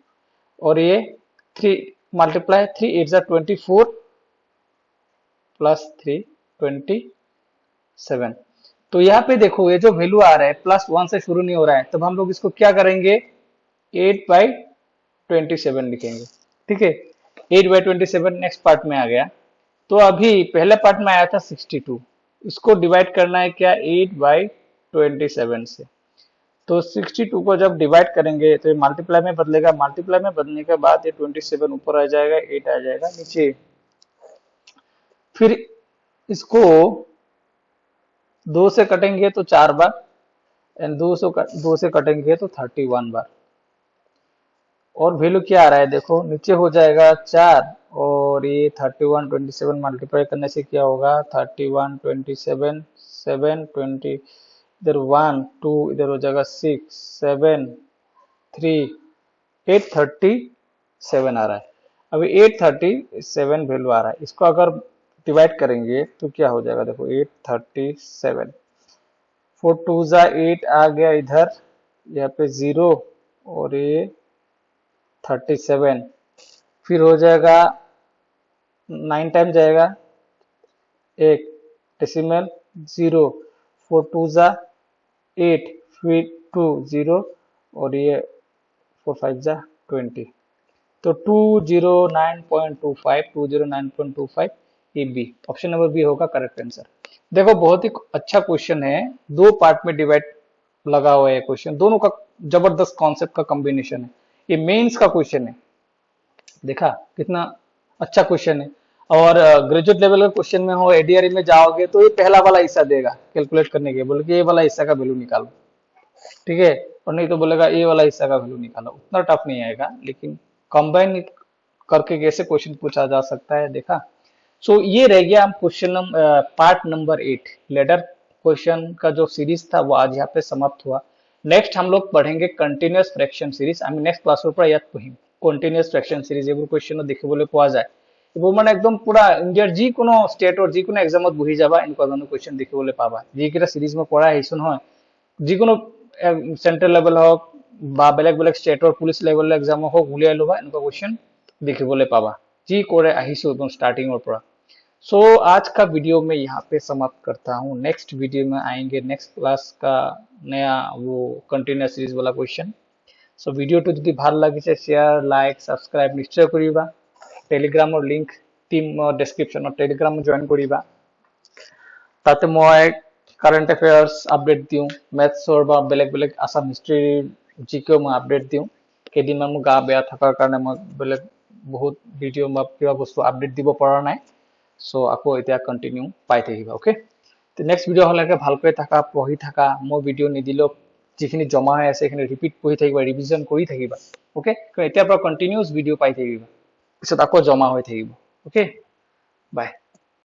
और ये 3 मल्टीप्लाई 3 8 जा 24 प्लस 3 27। तो यहाँ पे देखो ये जो वैल्यू आ रहा है प्लस 1 से शुरू नहीं हो रहा है, तब हम लोग इसको क्या करेंगे 8/27 लिखेंगे, ठीक है। 8/27 नेक्स्ट पार्ट में आ गया। तो अभी पहले पार्ट में आया था 62, इसको डिवाइड करना है क्या 8/27 से, तो 62 को जब डिवाइड करेंगे तो ये मल्टीप्लाई में बदलेगा, मल्टीप्लाई में बदलने के बाद ये 27 ऊपर आ जाएगा, 8 आ जाएगा नीचे। फिर इसको 2 से कटेंगे तो 4 बार, एंड 2 से कटेंगे तो 31 बार। और वैल्यू क्या आ रहा है देखो, नीचे हो जाएगा 4 और ये 31 27 मल्टीप्लाई करने से क्या होगा, 31 27 7 20, इधर 1 2, इधर हो जाएगा 6 7 3 837 आ रहा है। अभी 837 वैल्यू आ रहा है, इसको अगर डिवाइड करेंगे तो क्या हो जाएगा देखो, 837 4 2 जा 8 आ गया इधर, यहाँ पे 0 और ये 37, फिर हो जाएगा 9 टाइम जाएगा, एक डेसिमल 0, 4 2 जा 8, फिर 2 0 और ये 4 5 जा 20, तो 209.25 ये बी, ऑप्शन नंबर बी होगा करेक्ट आंसर। देखो बहुत ही अच्छा क्वेश्चन है, 2 पार्ट में डिवाइड लगा हुआ है क्वेश्चन, दोनों का जबरदस्त कॉन्सेप्ट का कॉम्बिनेशन है, ये मेंस का क्वेश्चन है। देखा कितना अच्छा क्वेश्चन है। और ग्रेजुएट लेवल का क्वेश्चन में हो, एडीआरई में जाओगे तो ये पहला वाला हिस्सा देगा कैलकुलेट करने के, बोले कि ये वाला हिस्सा का वैल्यू निकालो, ठीक है, और नहीं तो बोलेगा ये वाला हिस्सा का वैल्यू निकालो, उतना टफ नहीं आएगा, लेकिन कंबाइन करके कैसे क्वेश्चन पूछा जा सकता है देखा। सो ये रह गया हम question part number 8, ladder question का जो सीरीज था वो आज यहाँ पे समाप्त हुआ। नेक्स्ट हम लोग पढ़ेंगे कंटिन्यूअस फ्रैक्शन সিরিজ, আমি নেক্সট ক্লাসৰ পৰা ইয়াত পঢ়িম কন্টিনিউয়াস ফ্রैকশন সিরিজ, এইবোৰ কোৱেশ্চন দেখিবলৈ পোৱা যায়, এইবোৰ মানে একদম পুৰা ইণ্ডিয়াৰ যিকোনো ষ্টেটৰ যিকোনো এক্সামত বহি যাবা, এনেকুৱা ধৰণৰ কোৱেশ্চন দেখিবলৈ পাবা, যিকেইটা সিরিজ মই পঢ়াই আহিছো নহয়, যিকোনো চেন্ট্ৰেল লেভেল হওক বা বেলেগ বেলেগ ষ্টেটৰ পুলিচ লেভেলৰ এক্সাম হওক, উলিয়াই ল'বা, এনেকুৱা কোৱেশ্চন দেখিবলৈ पावा, जी करे আহিছো एकदम स्टार्टिंग पर। सो आज का वीडियो में यहाँ पे समाप्त करता हूँ, नेक्स्ट वीडियो में आएंगे नेक्स्ट क्लास का नया वो कंटिन्यूअस सीरीज वाला क्वेश्चन। सो वीडियो तो যদি ভাল লাগিছে शेयर लाइक सब्सक्राइब निश्चय करिबा, टेलिग्राমৰ লিংক টিম ডেসক্ৰিপশ্যনত টেলিগ্ৰাম জয়েন কৰিবা, তাতে মই কারেন্ট এফেয়ার্স আপডেট দিওঁ, মেথছৰ বা বেলেগ বেলেগ আসাম হিষ্ট্ৰীৰ জিকেও মই আপডেট দিওঁ। কেইদিনমান মোৰ গা বেয়া থকাৰ কাৰণে মই বেলেগ বহুত ভিডিঅ' বা কিবা বস্তু আপডেট দিব পৰা নাই, সো আকৌ এতিয়া কন্টিনিউ পাই থাকিবা, ওকে। তো নেক্সট ভিডিঅ' হলেকে ভালকৈ থাকা, পঢ়ি থাকা, মই ভিডিঅ' নিদিলেও যিখিনি জমা হৈ আছে সেইখিনি ৰিপিট পঢ়ি থাকিবা, ৰিভিজন কৰি থাকিবা, ওকে, এতিয়াৰ পৰা কন্টিনিউয়াস ভিডিঅ' পাই থাকিবা, পিছত আকৌ জমা হৈ থাকিব, ওকে, বাই।